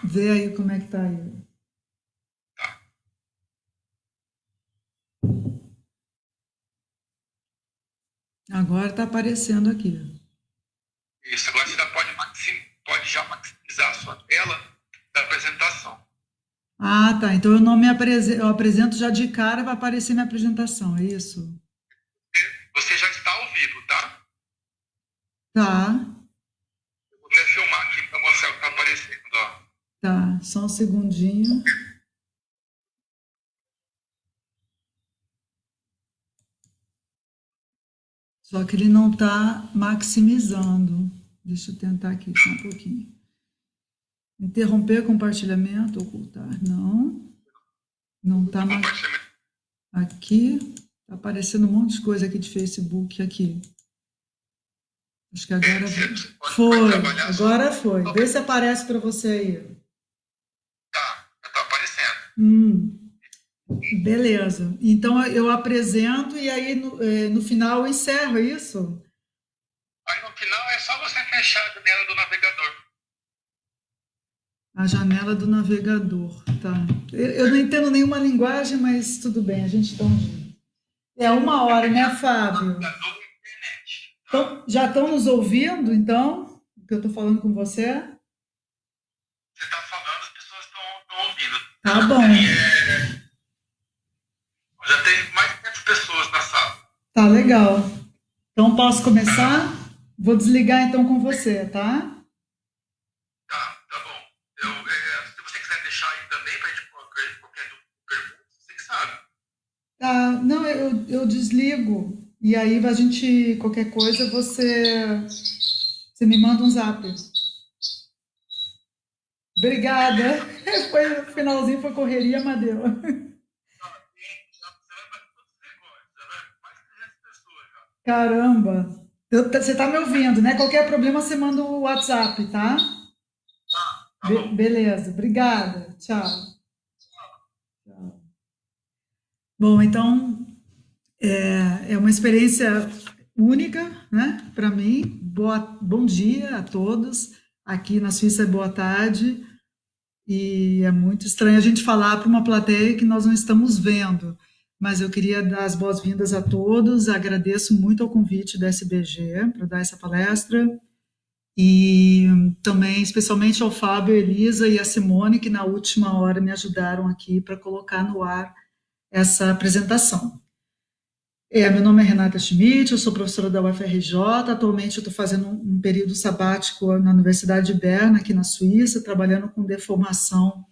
Vê aí como é que tá aí. Tá. Agora tá aparecendo aqui. Isso. Agora você já pode já maximizar a sua tela da apresentação. Ah, tá. Então eu não me apresento, eu apresento já de cara, vai aparecer minha apresentação, é isso? Você já está ao vivo, tá? Tá, Eu vou até filmar aqui para mostrar o que está aparecendo, ó. tá. Só um segundinho. Só que ele não tá maximizando. Deixa eu tentar aqui só um pouquinho. Interromper compartilhamento, ocultar. Não, não tá De compartilhamento. aqui. Tá aparecendo um monte de coisa aqui de Facebook aqui. Acho que agora Você pode foi. trabalhar só. Agora foi. Vê se aparece para você aí. Tá, já está aparecendo. Hum, beleza. Então eu apresento e aí no final eu encerro, é isso? Aí no final é só você fechar a janela do navegador. A janela do navegador, tá. Eu não entendo nenhuma linguagem, mas tudo bem, a gente dá um jeito. É uma É hora, porque né, a Fábio? navegador é internet, tá? Então, já estão nos ouvindo, então, o que eu estou falando com você? Você está falando, as pessoas estão ouvindo. Tá Tem, bom, já tem mais de 500 pessoas na sala. tá legal. Então, posso Tá, começar? Vou desligar então com você, tá? tá bom. Se você quiser deixar aí também para a gente qualquer pergunta, você que sabe. Tá, não, eu desligo. E aí a gente, qualquer coisa, você me manda um zap. Obrigada. Beleza. Foi, o finalzinho foi correria, mas deu. Você vai bater todos os recordes. Já vai mais de 300 pessoas já. Caramba. Você tá me ouvindo, né? Qualquer problema, você manda o WhatsApp, tá? Tá bom. Beleza, obrigada. Tchau. Tchau. Bom, então, é uma experiência única, né, para mim. Bom dia a todos. Aqui na Suíça é boa tarde. E é muito estranho a gente falar para uma plateia que nós não estamos vendo. Mas eu queria dar as boas-vindas a todos. Agradeço muito ao convite da SBG para dar essa palestra. E também, especialmente ao Fábio, Elisa e a Simone, que na última hora me ajudaram aqui para colocar no ar essa apresentação. Meu nome é Renata Schmidt, eu sou professora da UFRJ. Atualmente eu estou fazendo um período sabático na Universidade de Berna, aqui na Suíça, trabalhando com deformação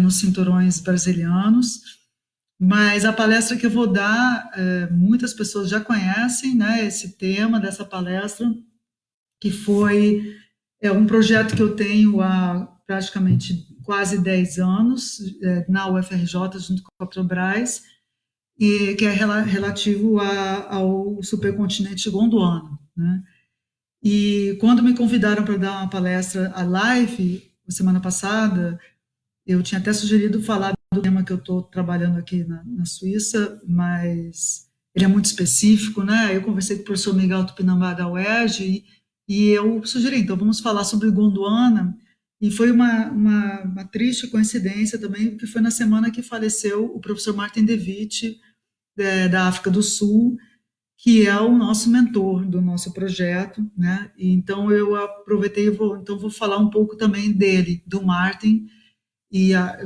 nos cinturões brasilianos. Mas a palestra que eu vou dar, muitas pessoas já conhecem, né, esse tema dessa palestra, que foi um projeto que eu tenho há praticamente quase 10 anos, na UFRJ, junto com a Petrobras, e que é relativo ao supercontinente Gondwana, né? E quando me convidaram para dar uma palestra à live, semana passada, eu tinha até sugerido falar do tema que eu estou trabalhando aqui na Suíça, mas ele é muito específico, né? Eu conversei com o professor Miguel Tupinambá da UERJ e eu sugeri, então vamos falar sobre Gondwana, e foi uma triste coincidência também, porque foi na semana que faleceu o professor Martin De Witt, da África do Sul, que é o nosso mentor do nosso projeto, né? E então eu aproveitei e vou falar um pouco também dele, do Martin,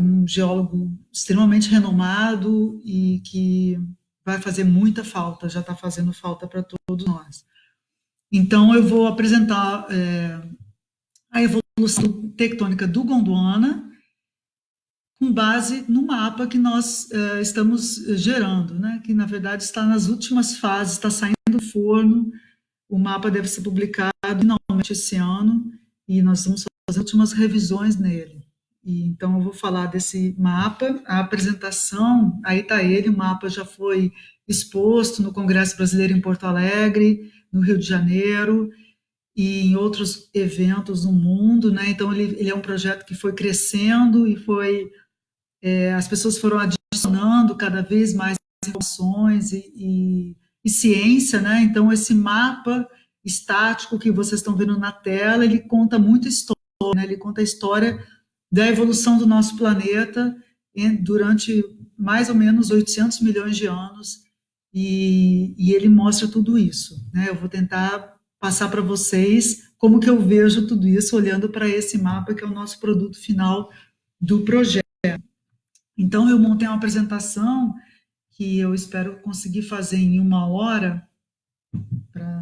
um geólogo extremamente renomado e que vai fazer muita falta, já está fazendo falta para todos nós. Então, eu vou apresentar a evolução tectônica do Gondwana com base no mapa que nós estamos gerando, né? Que na verdade está nas últimas fases, está saindo do forno. O mapa deve ser publicado finalmente esse ano e nós vamos fazer as últimas revisões nele. E, então, eu vou falar desse mapa, a apresentação, aí está ele, o mapa já foi exposto no Congresso Brasileiro em Porto Alegre, no Rio de Janeiro, e em outros eventos no mundo, né? Então, ele é um projeto que foi crescendo e as pessoas foram adicionando cada vez mais informações e ciência, né? Então, esse mapa estático que vocês estão vendo na tela, ele conta muita história, né? Ele conta a história da evolução do nosso planeta durante mais ou menos 800 milhões de anos, e ele mostra tudo isso, né? Eu vou tentar passar para vocês como que eu vejo tudo isso olhando para esse mapa que é o nosso produto final do projeto. Então, eu montei uma apresentação que eu espero conseguir fazer em 1 hora,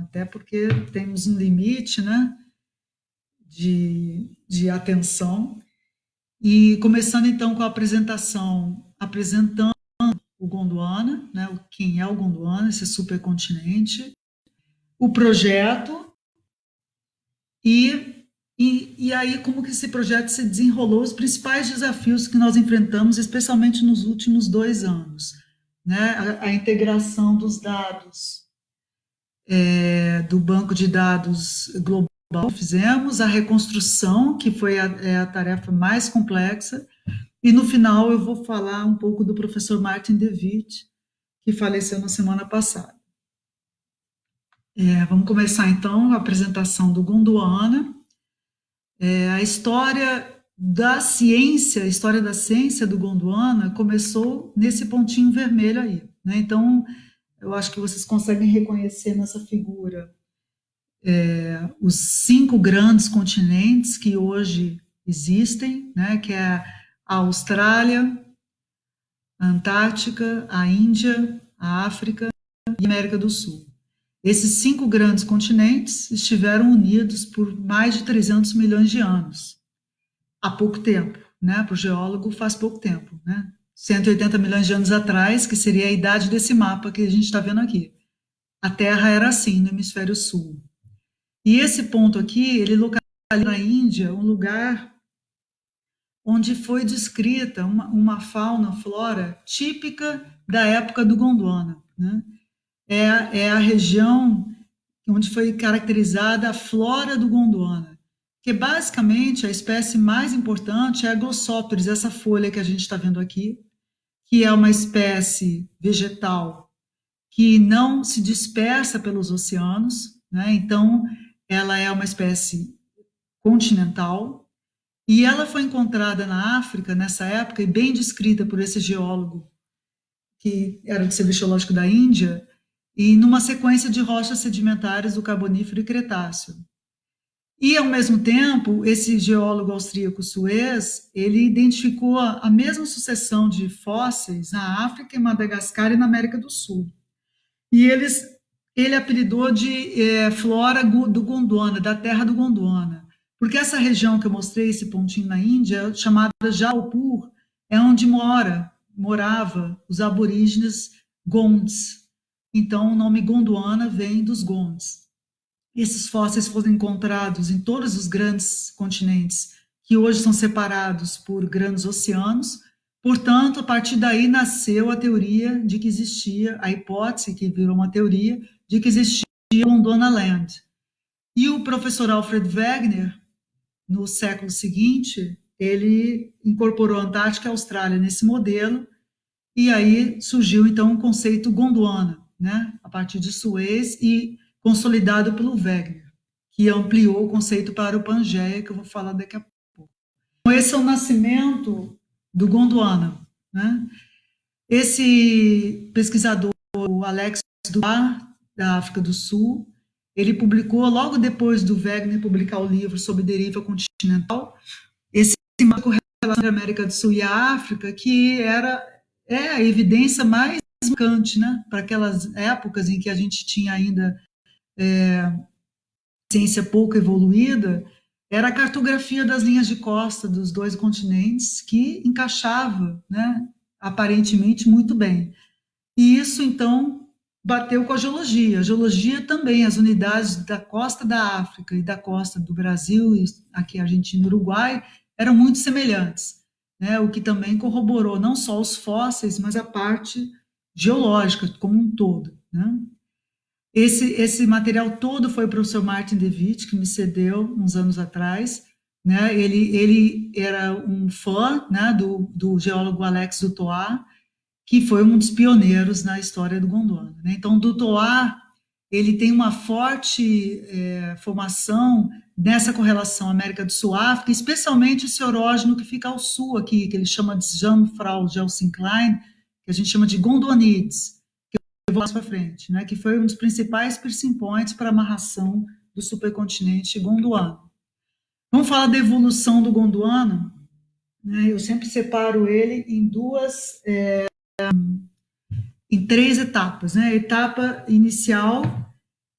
até porque temos um limite, né, de atenção. E começando então com a apresentação, apresentando o Gondwana, né, quem é o Gondwana, esse supercontinente, o projeto e aí como que esse projeto se desenrolou, os principais desafios que nós enfrentamos, especialmente nos últimos 2 anos, né, a integração dos dados do banco de dados global fizemos, a reconstrução, que foi a tarefa mais complexa, e no final eu vou falar um pouco do professor Martin de Witt, que faleceu na semana passada. Vamos começar então a apresentação do Gondwana. A história da ciência, a história da ciência do Gondwana começou nesse pontinho vermelho aí, né? Então, eu acho que vocês conseguem reconhecer nessa figura os 5 grandes continentes que hoje existem, né? Que é a Austrália, a Antártica, a Índia, a África e a América do Sul. Esses 5 grandes continentes estiveram unidos por mais de 300 milhões de anos, há pouco tempo, né? Para o geólogo faz pouco tempo, né? 180 milhões de anos atrás, que seria a idade desse mapa que a gente está vendo aqui. A Terra era assim, no hemisfério sul. E esse ponto aqui, ele localiza na Índia um lugar onde foi descrita uma fauna, flora típica da época do Gondwana, né? É a região onde foi caracterizada a flora do Gondwana, que basicamente a espécie mais importante é a Glossopteris, essa folha que a gente está vendo aqui, que é uma espécie vegetal que não se dispersa pelos oceanos, né? Então, ela é uma espécie continental, e ela foi encontrada na África nessa época e bem descrita por esse geólogo que era do Serviço Geológico da Índia, e numa sequência de rochas sedimentares do Carbonífero e Cretáceo. E, ao mesmo tempo, esse geólogo austríaco Suez, ele identificou a mesma sucessão de fósseis na África, em Madagascar e na América do Sul. E ele apelidou de flora do Gondwana, da terra do Gondwana, porque essa região que eu mostrei, esse pontinho na Índia, chamada Jaipur, é onde morava os aborígenes Gonds. Então, o nome Gondwana vem dos Gonds. Esses fósseis foram encontrados em todos os grandes continentes, que hoje são separados por grandes oceanos. Portanto, a partir daí nasceu a teoria de que existia, a hipótese, que virou uma teoria, de que existia Gondwana Land. E o professor Alfred Wegener, no século seguinte, ele incorporou a Antártica e a Austrália nesse modelo, e aí surgiu então o conceito Gondwana, né, a partir de Suez e consolidado pelo Wegener, que ampliou o conceito para o Pangeia, que eu vou falar daqui a pouco. Então, esse é o nascimento do Gondwana, né? Esse pesquisador, o Alex Duar, da África do Sul, ele publicou, logo depois do Wegener publicar o livro sobre deriva continental, esse marco relação entre a América do Sul e a África, que é a evidência mais marcante, né, para aquelas épocas em que a gente tinha ainda ciência pouco evoluída, era a cartografia das linhas de costa dos 2 continentes, que encaixava, né, aparentemente muito bem. E isso, então, bateu com a geologia. A geologia também, as unidades da costa da África e da costa do Brasil, e aqui Argentina e Uruguai, eram muito semelhantes, né? O que também corroborou não só os fósseis, mas a parte geológica como um todo, né? Esse material todo foi o professor Martin de Witt, que me cedeu uns anos atrás, né? Ele era um fã, né, do geólogo Alex du Toit, que foi um dos pioneiros na história do Gondwana, né? Então, o Du Toit, ele tem uma forte formação nessa correlação América do Sul-África, especialmente esse orógeno que fica ao sul aqui, que ele chama de Jungfrau-Gelsenklein, que a gente chama de Gondwanides, que eu vou mais para frente, né, que foi um dos principais piercing points para a amarração do supercontinente Gondwana. Vamos falar da evolução do Gondwana, né? Eu sempre separo ele em três etapas, né? A etapa inicial,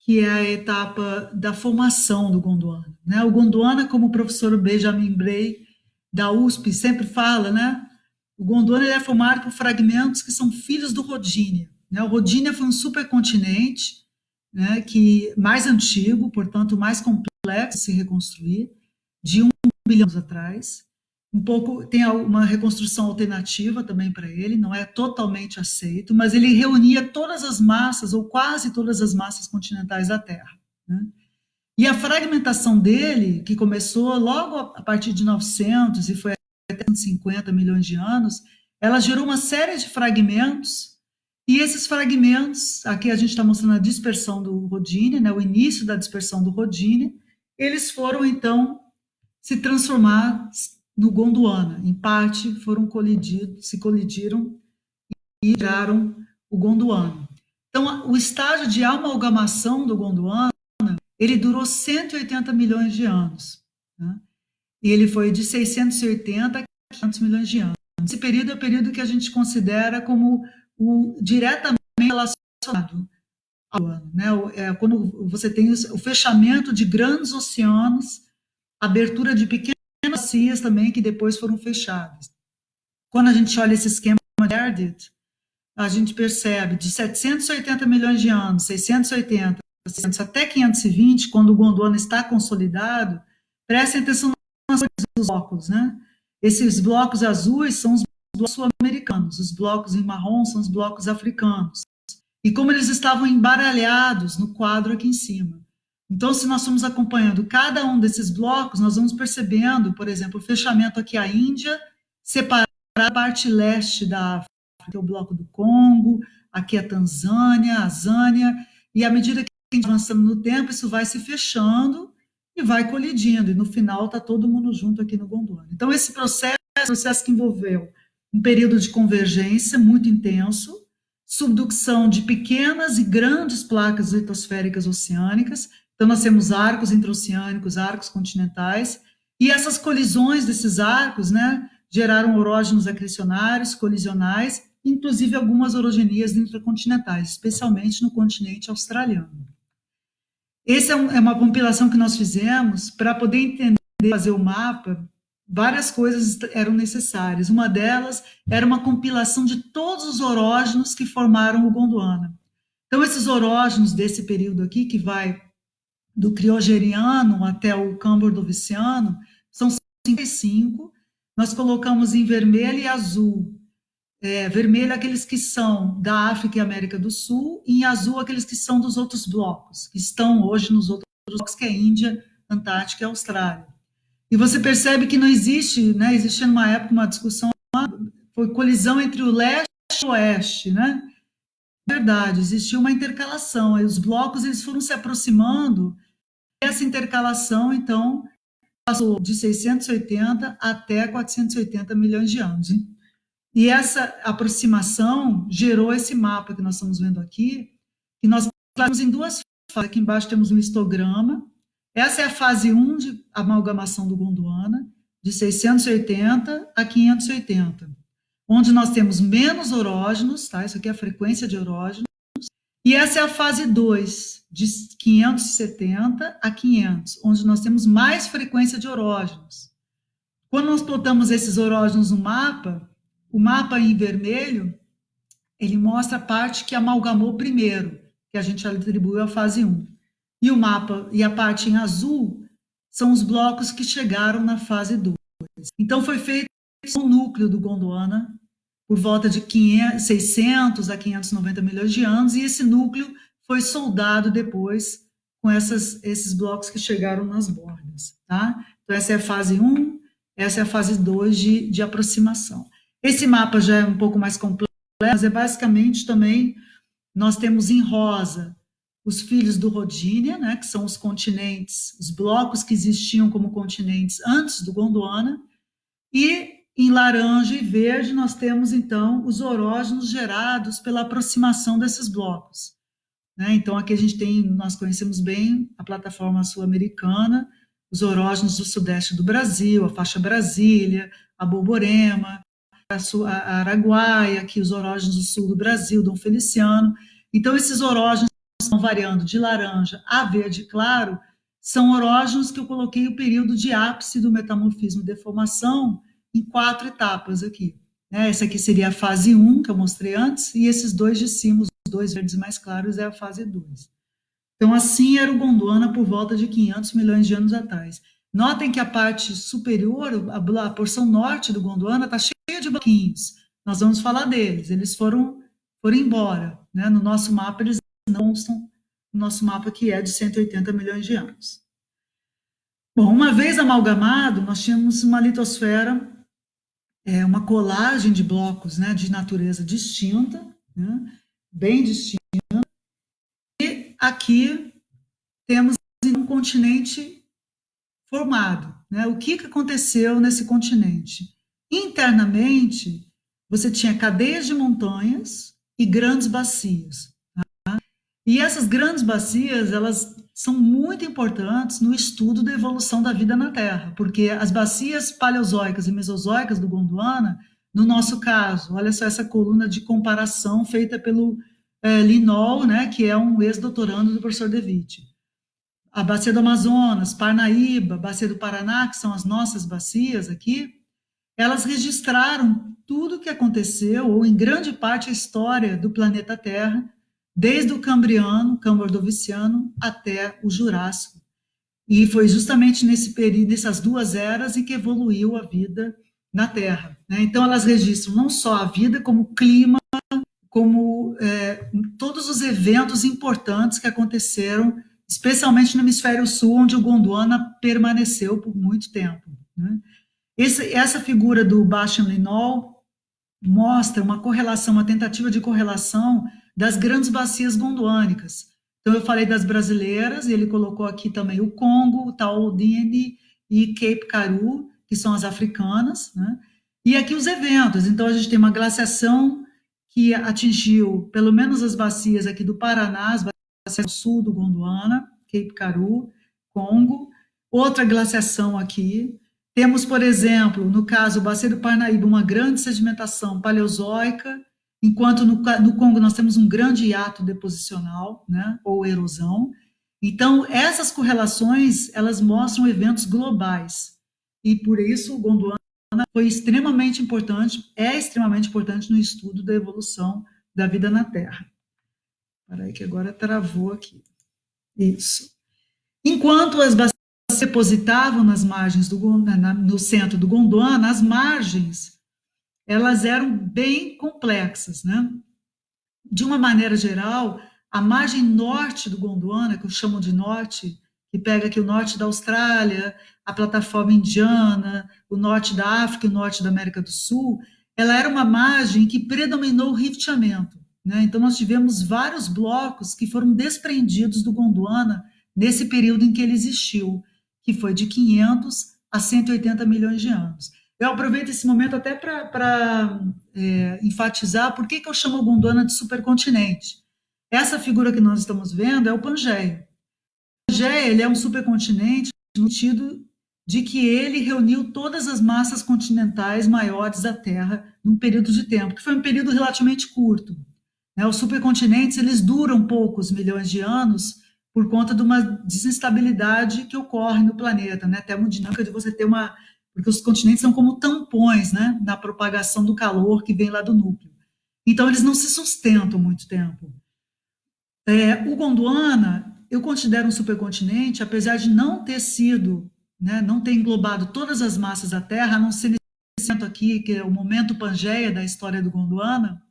que é a etapa da formação do Gondwana, né? O Gondwana, como o professor Benjamin Bray da USP sempre fala, né? O Gondwana ele é formado por fragmentos que são filhos do Rodinia, né? O Rodinia foi um supercontinente, né, que mais antigo, portanto mais complexo de se reconstruir, de 1 bilhão de anos atrás. Um pouco tem uma reconstrução alternativa também para ele, não é totalmente aceito, mas ele reunia todas as massas ou quase todas as massas continentais da Terra, né? E a fragmentação dele, que começou logo a partir de 900 e foi até 150 milhões de anos, ela gerou uma série de fragmentos. E esses fragmentos, aqui a gente está mostrando a dispersão do Rodinia, né, o início da dispersão do Rodinia, eles foram então se transformar no Gondwana, em parte foram se colidiram e geraram o Gondwana. Então, o estágio de amalgamação do Gondwana, ele durou 180 milhões de anos, né? E ele foi de 680 a 500 milhões de anos. Esse período é o período que a gente considera como o diretamente relacionado ao ano, né? Quando você tem o fechamento de grandes oceanos, abertura de pequenas bacias também que depois foram fechadas. Quando a gente olha esse esquema de Erdőt, a gente percebe de 780 milhões de anos, 680, 600, até 520, quando o Gondwana está consolidado, prestem atenção nas cores dos blocos, né? Esses blocos azuis são os blocos sul-americanos, os blocos em marrom são os blocos africanos. E como eles estavam embaralhados no quadro aqui em cima. Então, se nós formos acompanhando cada um desses blocos, nós vamos percebendo, por exemplo, o fechamento aqui à Índia, separar a parte leste da África, que é o bloco do Congo, aqui a Tanzânia, a Zânia, e à medida que a gente vai avançando no tempo, isso vai se fechando e vai colidindo, e no final está todo mundo junto aqui no Gondwana. Então, esse processo é um processo que envolveu um período de convergência muito intenso, subducção de pequenas e grandes placas litosféricas oceânicas. Então, nós temos arcos intraoceânicos, arcos continentais, e essas colisões desses arcos, né, geraram orógenos acrecionários, colisionais, inclusive algumas orogenias intracontinentais, especialmente no continente australiano. Essa é uma compilação que nós fizemos para poder entender, fazer o mapa. Várias coisas eram necessárias. Uma delas era uma compilação de todos os orógenos que formaram o Gondwana. Então, esses orógenos desse período aqui, que vai do Criogeriano até o Cambo-Ordoviciano, são 55. Nós colocamos em vermelho e azul. Vermelho aqueles que são da África e América do Sul, e em azul aqueles que são dos outros blocos, que estão hoje nos outros blocos, que é Índia, Antártica e Austrália. E você percebe que não existe, né? Existia numa época uma discussão, foi colisão entre o leste e o oeste, né? Na verdade, existia uma intercalação, aí os blocos eles foram se aproximando, e essa intercalação, então, passou de 680 até 480 milhões de anos. E essa aproximação gerou esse mapa que nós estamos vendo aqui, que nós temos em duas fases. Aqui embaixo temos um histograma. Essa é a fase 1 de amalgamação do Gondwana, de 680 a 580, onde nós temos menos orógenos, tá? Isso aqui é a frequência de orógenos. E essa é a fase 2, de 570 a 500, onde nós temos mais frequência de orógenos. Quando nós plotamos esses orógenos no mapa, o mapa em vermelho, ele mostra a parte que amalgamou primeiro, que a gente atribuiu à fase 1. E o mapa e a parte em azul são os blocos que chegaram na fase 2. Então, foi feito um núcleo do Gondwana por volta de 600 a 590 milhões de anos, e esse núcleo foi soldado depois com esses blocos que chegaram nas bordas. Tá? Então, essa é a fase 1, essa é a fase 2 de aproximação. Esse mapa já é um pouco mais complexo, mas é basicamente também, nós temos em rosa os filhos do Rodinia, né, que são os continentes, os blocos que existiam como continentes antes do Gondwana, e em laranja e verde nós temos então os orógenos gerados pela aproximação desses blocos, né? Então aqui a gente tem, nós conhecemos bem a plataforma sul-americana, os orógenos do sudeste do Brasil, a faixa Brasília, a Borborema, a Araguaia, aqui os orógenos do sul do Brasil, Dom Feliciano. Então esses orógenos estão variando de laranja a verde claro, são orógenos que eu coloquei o período de ápice do metamorfismo e deformação em 4 etapas aqui, né? Essa aqui seria a fase 1, que eu mostrei antes, e esses dois de cima, os 2 verdes mais claros, é a fase 2. Então, assim era o Gondwana por volta de 500 milhões de anos atrás. Notem que a parte superior, a porção norte do Gondwana, está cheia de bloquinhos. Nós vamos falar deles. Eles foram embora, né? No nosso mapa, eles não constam no nosso mapa, que é de 180 milhões de anos. Bom, uma vez amalgamado, nós tínhamos uma litosfera, uma colagem de blocos, né, de natureza distinta, né, bem distinta. E aqui temos um continente formado, né? O que aconteceu nesse continente? Internamente, você tinha cadeias de montanhas e grandes bacias. Tá? E essas grandes bacias, elas são muito importantes no estudo da evolução da vida na Terra, porque as bacias paleozoicas e mesozoicas do Gondwana, no nosso caso, olha só essa coluna de comparação feita pelo Linol, né, que é um ex-doutorando do professor De Witt. A bacia do Amazonas, Parnaíba, bacia do Paraná, que são as nossas bacias aqui, elas registraram tudo o que aconteceu, ou em grande parte a história do planeta Terra, desde o Cambriano, Cambo-Ordoviciano, até o Jurássico. E foi justamente nesse período, nessas 2 eras, em que evoluiu a vida na Terra, né? Então elas registram não só a vida, como o clima, como todos os eventos importantes que aconteceram, especialmente no hemisfério sul, onde o Gondwana permaneceu por muito tempo, né? Essa figura do Bastian-Linol mostra uma correlação, uma tentativa de correlação das grandes bacias gondwânicas. Então, eu falei das brasileiras, e ele colocou aqui também o Congo, o Taodine e Cape Karoo, que são as africanas, né? E aqui os eventos. Então, a gente tem uma glaciação que atingiu pelo menos as bacias aqui do Paraná, as bacias do sul do Gondwana, Cape Karoo, Congo. Outra glaciação aqui. Temos, por exemplo, no caso, o Bacia do Parnaíba, uma grande sedimentação paleozoica, enquanto no Congo nós temos um grande hiato deposicional, né, ou erosão. Então, essas correlações, elas mostram eventos globais. E por isso o Gondwana foi extremamente importante, é extremamente importante no estudo da evolução da vida na Terra. Espera aí que agora travou aqui. Isso. Enquanto as bacias se depositavam nas margens no centro do Gondwana, as margens elas eram bem complexas, né? De uma maneira geral, a margem norte do Gondwana, que eu chamo de norte, que pega aqui o norte da Austrália, a plataforma indiana, o norte da África e o norte da América do Sul, ela era uma margem que predominou o rifteamento, né? Então nós tivemos vários blocos que foram desprendidos do Gondwana nesse período em que ele existiu, que foi de 500 a 180 milhões de anos. Eu aproveito esse momento até para enfatizar por que eu chamo o Gondwana de supercontinente. Essa figura que nós estamos vendo é o Pangeia. O Pangeia, ele é um supercontinente no sentido de que ele reuniu todas as massas continentais maiores da Terra num período de tempo, que foi um período relativamente curto, né? Os supercontinentes, eles duram poucos milhões de anos por conta de uma desinstabilidade que ocorre no planeta, né? Termodinâmica de você ter uma... Porque os continentes são como tampões, né, na propagação do calor que vem lá do núcleo. Então, eles não se sustentam muito tempo. O Gondwana, eu considero um supercontinente, apesar de não ter sido, né, não ter englobado todas as massas da Terra, a não ser nesse momento aqui, que é o momento Pangeia da história do Gondwana,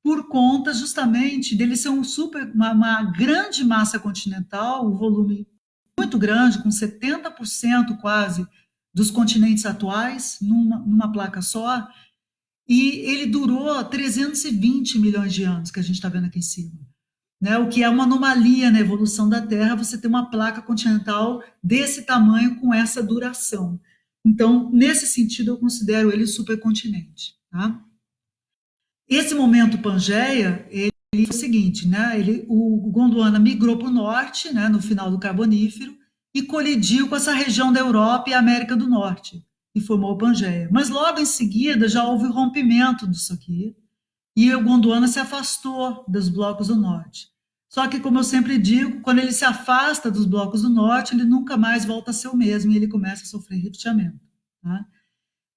por conta justamente dele ser uma grande massa continental, um volume muito grande, com 70% quase dos continentes atuais, numa placa só, e ele durou 320 milhões de anos, que a gente está vendo aqui em cima. né? O que é uma anomalia na evolução da Terra, você ter uma placa continental desse tamanho com essa duração. Então, nesse sentido, eu considero ele supercontinente, tá? Esse momento Pangeia, ele foi o seguinte, né? O Gondwana migrou para o norte, né, no final do Carbonífero, e colidiu com essa região da Europa e América do Norte, e formou o Pangeia. Mas logo em seguida já houve o rompimento disso aqui, e o Gondwana se afastou dos blocos do norte. Só que, como eu sempre digo, quando ele se afasta dos blocos do norte, ele nunca mais volta a ser o mesmo, e ele começa a sofrer rifteamento, tá?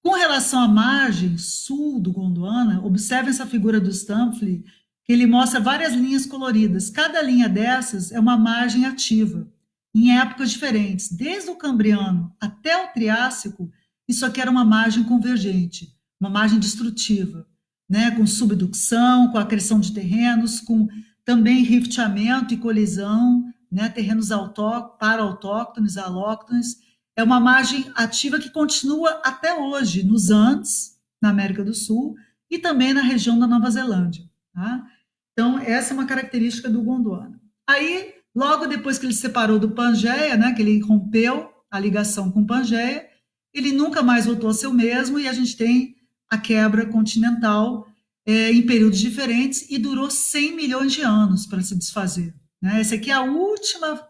Com relação à margem sul do Gondwana, observe essa figura do Stamfli, que ele mostra várias linhas coloridas. Cada linha dessas é uma margem ativa, em épocas diferentes. Desde o Cambriano até o Triássico, isso aqui era uma margem convergente, uma margem destrutiva, né? Com subducção, com acreção de terrenos, com também rifteamento e colisão, né? Terrenos para-autóctones, alóctones. É uma margem ativa que continua até hoje nos Andes, na América do Sul, e também na região da Nova Zelândia, tá? Então, essa é uma característica do Gondwana. Aí, logo depois que ele se separou do Pangeia, né, que ele rompeu a ligação com o Pangeia, ele nunca mais voltou a ser o mesmo, e a gente tem a quebra continental em períodos diferentes, e durou 100 milhões de anos para se desfazer, né? Essa aqui é a última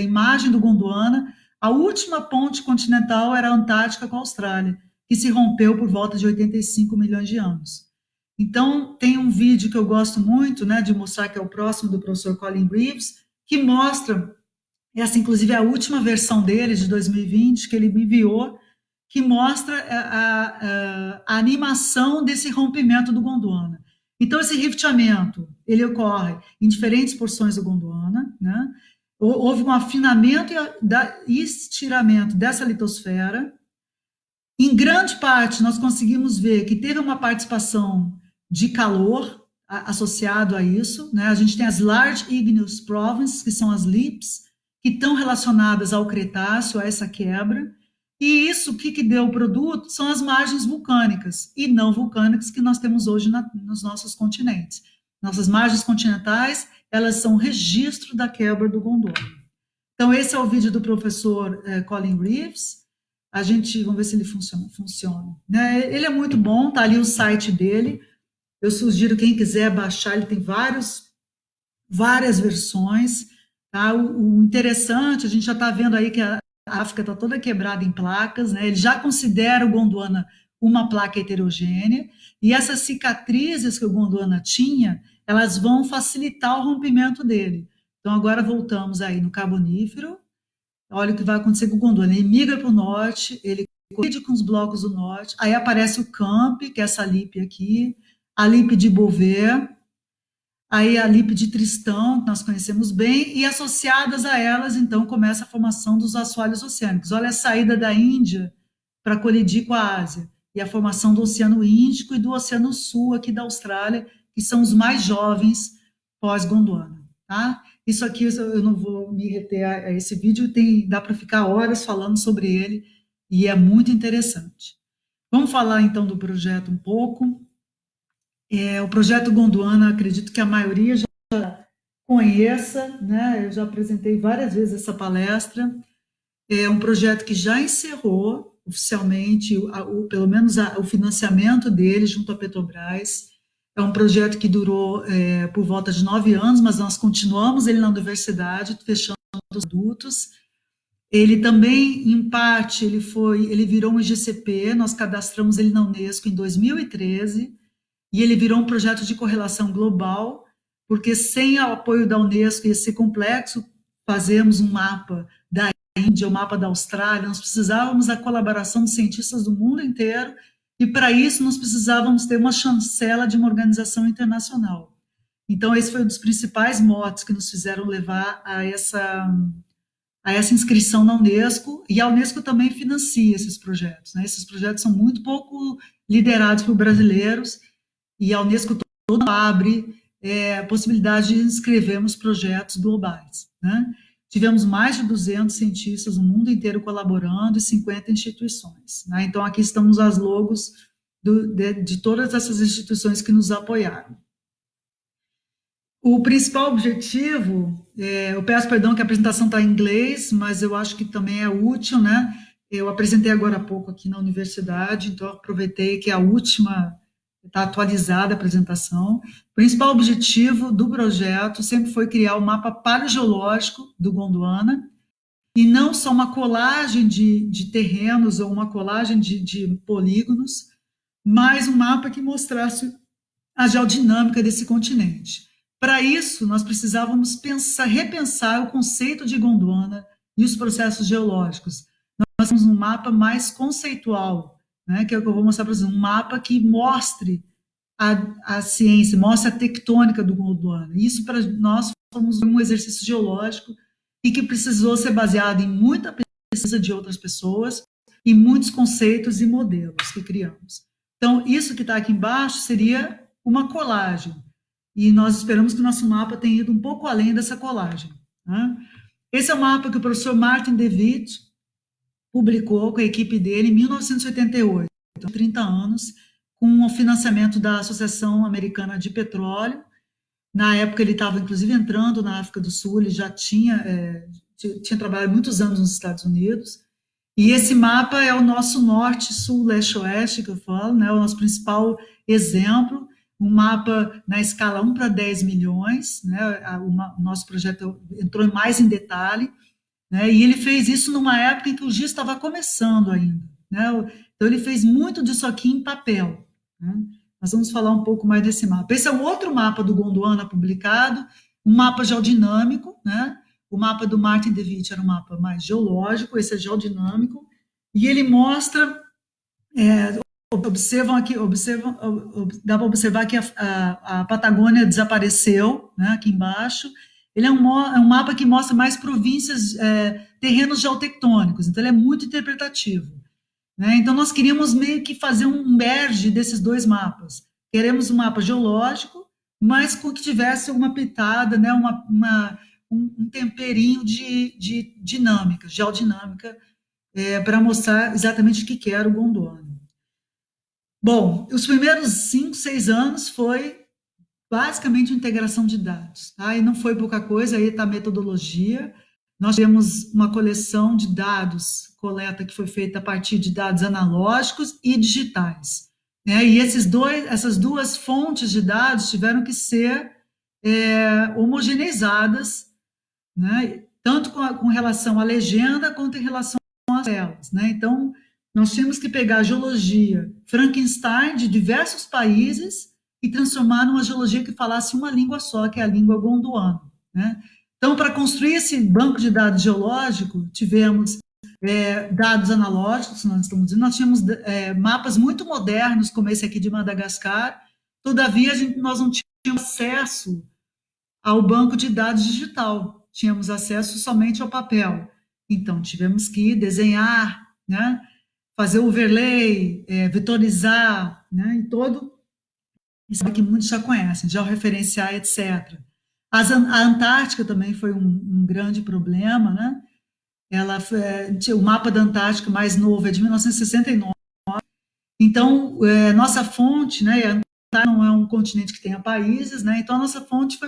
imagem do Gondwana. A última ponte continental era a Antártica com a Austrália, que se rompeu por volta de 85 milhões de anos. Então, tem um vídeo que eu gosto muito, né, de mostrar, que é o próximo, do professor Colin Reeves, que mostra, essa inclusive é a última versão dele, de 2020, que ele me enviou, que mostra a animação desse rompimento do Gondwana. Então, esse rifteamento, ele ocorre em diferentes porções do Gondwana, né? Houve um afinamento e estiramento dessa litosfera. Em grande parte, nós conseguimos ver que teve uma participação de calor associado a isso, né? A gente tem as Large Igneous Provinces, que são as LIPs, que estão relacionadas ao Cretáceo, a essa quebra. E isso, o que deu o produto, são as margens vulcânicas e não vulcânicas que nós temos hoje nos nossos continentes. Nossas margens continentais, elas são registro da quebra do Gondwana. Então, esse é o vídeo do professor Colin Reeves. A gente, vamos ver se ele funciona. Né? Ele é muito bom, tá ali o site dele. Eu sugiro quem quiser baixar, ele tem várias versões. Tá? O interessante, a gente já está vendo aí que a África está toda quebrada em placas, né? Ele já considera o Gondwana uma placa heterogênea, e essas cicatrizes que o Gondwana tinha, elas vão facilitar o rompimento dele. Então, agora voltamos aí no Carbonífero. Olha o que vai acontecer com o Gondwana. Ele migra para o norte, ele colide com os blocos do norte, aí aparece o Camp, que é essa lipe aqui, a lipe de Beauvais, aí a lipe de Tristão, que nós conhecemos bem, e associadas a elas, então, começa a formação dos assoalhos oceânicos. Olha a saída da Índia para colidir com a Ásia, e a formação do Oceano Índico e do Oceano Sul, aqui da Austrália, que são os mais jovens pós-Gondwana, tá? Isso aqui eu não vou me reter a esse vídeo, dá para ficar horas falando sobre ele, e é muito interessante. Vamos falar, então, do projeto um pouco. O projeto Gondwana, acredito que a maioria já conheça, né? Eu já apresentei várias vezes essa palestra. É um projeto que já encerrou oficialmente, pelo menos o financiamento dele junto à Petrobras. É um projeto que durou por volta de 9 anos, mas nós continuamos ele na universidade, fechando os adultos. Ele também, em parte, ele virou um IGCP, nós cadastramos ele na Unesco em 2013, e ele virou um projeto de correlação global, porque sem o apoio da Unesco ia ser complexo fazermos um mapa da Índia, um mapa da Austrália, nós precisávamos da colaboração de cientistas do mundo inteiro, e para isso nós precisávamos ter uma chancela de uma organização internacional. Então esse foi um dos principais motes que nos fizeram levar a essa inscrição na Unesco, e a Unesco também financia esses projetos, né? Esses projetos são muito pouco liderados por brasileiros, e a Unesco toda abre a possibilidade de inscrevermos projetos globais, né? Tivemos mais de 200 cientistas no mundo inteiro colaborando, e 50 instituições, né? Então, aqui estamos as logos de todas essas instituições que nos apoiaram. O principal objetivo, eu peço perdão que a apresentação está em inglês, mas eu acho que também é útil, né? Eu apresentei agora há pouco aqui na universidade, então aproveitei que a última está atualizada a apresentação. O principal objetivo do projeto sempre foi criar o mapa paleogeológico do Gondwana, e não só uma colagem de terrenos ou uma colagem de polígonos, mas um mapa que mostrasse a geodinâmica desse continente. Para isso, nós precisávamos repensar o conceito de Gondwana e os processos geológicos. Nós temos um mapa mais conceitual, né, que é o que eu vou mostrar para vocês, um mapa que mostre a ciência, mostre a tectônica do Gondwana. Isso para nós fomos um exercício geológico e que precisou ser baseado em muita pesquisa de outras pessoas e muitos conceitos e modelos que criamos. Então, isso que está aqui embaixo seria uma colagem. E nós esperamos que o nosso mapa tenha ido um pouco além dessa colagem. Né? Esse é o mapa que o professor Martin DeWitt publicou com a equipe dele em 1988, então 30 anos, com o financiamento da Associação Americana de Petróleo. Na época ele estava, inclusive, entrando na África do Sul, ele já tinha trabalhado muitos anos nos Estados Unidos, e esse mapa é o nosso norte, sul, leste, oeste, que eu falo, né, o nosso principal exemplo, um mapa na escala 1 para 10 milhões, né, o nosso projeto entrou mais em detalhe, né, e ele fez isso numa época em que o GIS estava começando ainda, né, então ele fez muito disso aqui em papel, né. Nós vamos falar um pouco mais desse mapa. Esse é o outro mapa do Gondwana publicado, um mapa geodinâmico, né, o mapa do Martin DeWitt era um mapa mais geológico, esse é geodinâmico, e ele mostra, dá para observar que a Patagônia desapareceu, né, aqui embaixo. Ele é um mapa que mostra mais províncias, terrenos geotectônicos, então ele é muito interpretativo. Né? Então nós queríamos meio que fazer um merge desses dois mapas. Queremos um mapa geológico, mas com que tivesse uma pitada, né, um temperinho de dinâmica, geodinâmica, para mostrar exatamente o que era o Gondwana. Bom, os primeiros 5, 6 anos foi basicamente integração de dados, tá? E não foi pouca coisa, aí está a metodologia. Nós temos uma coleção de dados, coleta que foi feita a partir de dados analógicos e digitais, né? E essas duas fontes de dados tiveram que ser homogeneizadas, né? Tanto com relação à legenda quanto em relação às telas, né? Então, nós tínhamos que pegar a geologia Frankenstein de diversos países e transformar numa geologia que falasse uma língua só, que é a língua gondwana, né? Então, para construir esse banco de dados geológico, tivemos dados analógicos, nós estamos dizendo, nós tínhamos mapas muito modernos, como esse aqui de Madagascar, todavia nós não tínhamos acesso ao banco de dados digital, tínhamos acesso somente ao papel. Então, tivemos que desenhar, né, fazer overlay, vetorizar, né, e todo isso que muitos já conhecem, georreferenciar, etc. A Antártica também foi um grande problema, né? O mapa da Antártica mais novo é de 1969. Então, nossa fonte, né, a Antártica não é um continente que tenha países, né? Então, a nossa fonte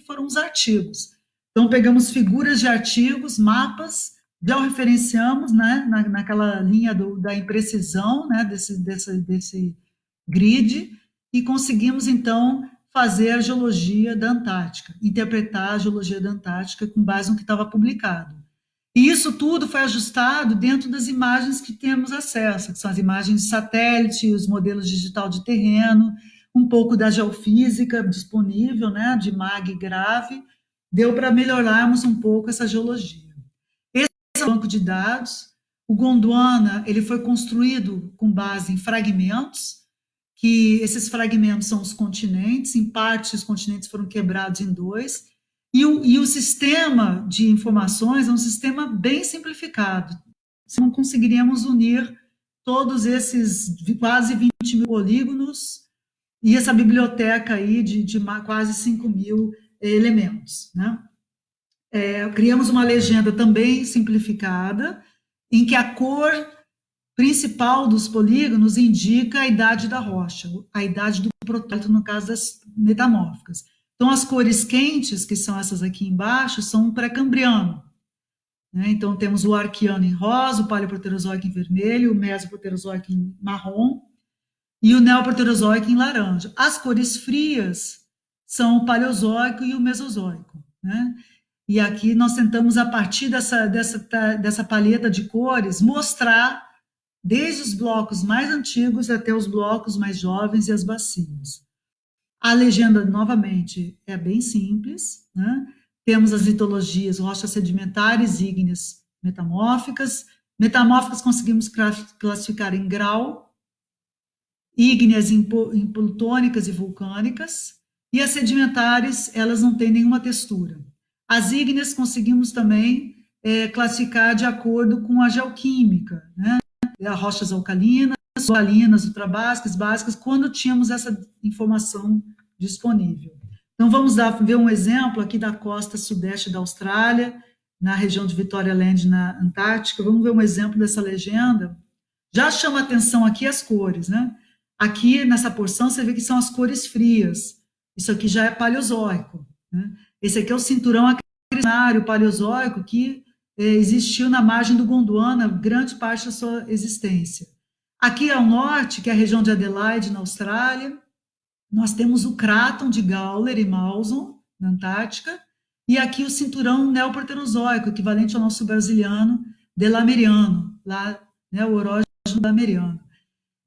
foram os artigos. Então, pegamos figuras de artigos, mapas, georreferenciamos, né, naquela linha da imprecisão, né, desse grid, e conseguimos, então, fazer a geologia da Antártica, interpretar a geologia da Antártica com base no que estava publicado. E isso tudo foi ajustado dentro das imagens que temos acesso, que são as imagens de satélite, os modelos digital de terreno, um pouco da geofísica disponível, né, de MAG grave, deu para melhorarmos um pouco essa geologia. Esse é o banco de dados. O Gondwana ele foi construído com base em fragmentos, que esses fragmentos são os continentes, em parte os continentes foram quebrados em dois, e o sistema de informações é um sistema bem simplificado. Não conseguiríamos unir todos esses quase 20 mil polígonos e essa biblioteca aí de quase 5 mil elementos, né? Criamos uma legenda também simplificada, em que a cor principal dos polígonos indica a idade da rocha, a idade do protólito, no caso das metamórficas. Então, as cores quentes, que são essas aqui embaixo, são um pré-cambriano, né? Então, temos o arqueano em rosa, o paleoproterozoico em vermelho, o mesoproterozoico em marrom e o neoproterozoico em laranja. As cores frias são o paleozoico e o mesozoico, né? E aqui nós tentamos, a partir dessa paleta de cores, mostrar desde os blocos mais antigos até os blocos mais jovens e as bacias. A legenda, novamente, é bem simples, né? Temos as litologias, rochas sedimentares, ígneas, metamórficas. Metamórficas conseguimos classificar em grau, ígneas em plutônicas e vulcânicas, e as sedimentares, elas não têm nenhuma textura. As ígneas conseguimos também classificar de acordo com a geoquímica, né? As rochas alcalinas, ultrabásicas, básicas, quando tínhamos essa informação disponível. Então, vamos ver um exemplo aqui da costa sudeste da Austrália, na região de Victoria Land, na Antártica. Vamos ver um exemplo dessa legenda. Já chama atenção aqui as cores, né? Aqui, nessa porção, você vê que são as cores frias. Isso aqui já é paleozoico, né? Esse aqui é o cinturão acrinário paleozoico que existiu na margem do Gondwana grande parte da sua existência. Aqui ao norte, que é a região de Adelaide, na Austrália, nós temos o cráton de Gawler e Mawson, na Antártica, e aqui o cinturão neoproterozoico, equivalente ao nosso brasiliano delameriano, lá, né, o orógeno delameriano.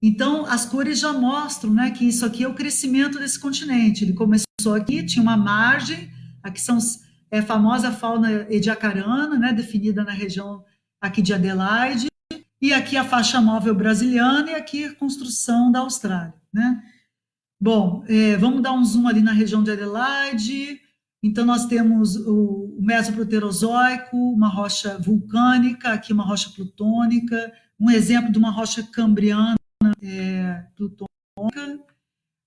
Então, as cores já mostram, né, que isso aqui é o crescimento desse continente. Ele começou aqui, tinha uma margem, aqui são a famosa fauna ediacarana, né, definida na região aqui de Adelaide, e aqui a faixa móvel brasiliana e aqui a construção da Austrália, né? Bom, vamos dar um zoom ali na região de Adelaide. Então, nós temos o mesoproterozoico, uma rocha vulcânica, aqui uma rocha plutônica, um exemplo de uma rocha cambriana plutônica,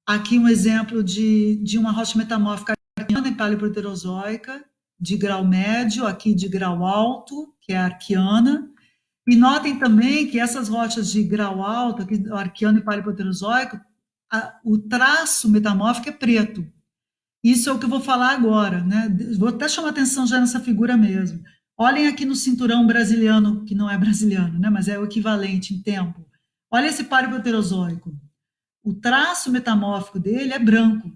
aqui um exemplo de uma rocha metamórfica arqueana e paleoproterozoica, de grau médio, aqui de grau alto, que é a arqueana. E notem também que essas rochas de grau alto, aqui, arqueano e paleoproterozoico, o traço metamórfico é preto. Isso é o que eu vou falar agora, né? Vou até chamar atenção já nessa figura mesmo. Olhem aqui no cinturão brasiliano, que não é brasiliano, né? Mas é o equivalente em tempo. Olha esse paleoproterozoico. O traço metamórfico dele é branco.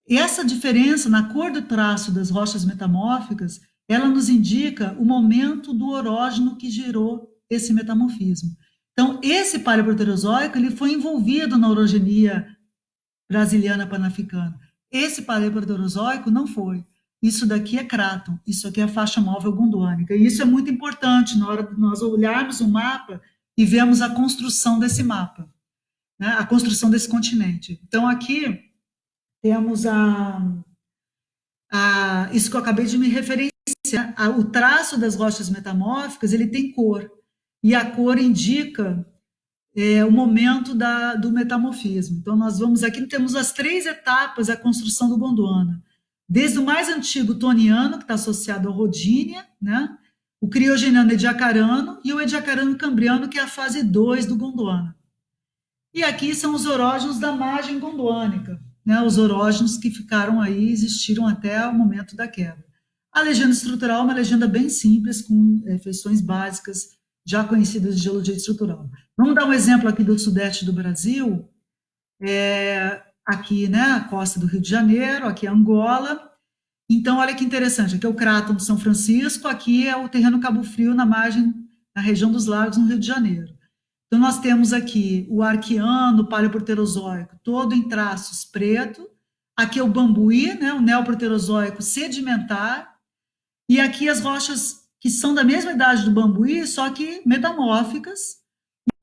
E essa diferença na cor do traço das rochas metamórficas, ela nos indica o momento do orógeno que gerou esse metamorfismo. Então, esse paleoproterozoico ele foi envolvido na orogenia brasiliana panafricana. Esse paleoproterozoico não foi. Isso daqui é cráton, isso aqui é a faixa móvel gondwânica. E isso é muito importante na hora de nós olharmos o mapa e vermos a construção desse mapa, né? A construção desse continente. Então, aqui temos isso que eu acabei de me referenciar, o traço das rochas metamórficas, ele tem cor, e a cor indica o momento do metamorfismo. Então, nós vamos aqui, temos as 3 etapas da construção do Gondwana. Desde o mais antigo toniano, que está associado ao Rodínia, né? O criogeniano ediacarano e o ediacarano cambriano, que é a fase 2 do Gondwana. E aqui são os orógenos da margem gondwânica, né? Os orógenos que ficaram aí, existiram até o momento da queda. A legenda estrutural é uma legenda bem simples, com feições básicas, já conhecidas de geologia estrutural. Vamos dar um exemplo aqui do sudeste do Brasil, aqui, né, a costa do Rio de Janeiro, aqui é Angola. Então, olha que interessante, aqui é o cráton de São Francisco, aqui é o terreno Cabo Frio, na margem, na região dos lagos, no Rio de Janeiro. Então, nós temos aqui o arqueano, o paleoproterozoico, todo em traços preto. Aqui é o bambuí, né, o neoproterozoico sedimentar. E aqui as rochas que são da mesma idade do bambuí, só que metamórficas.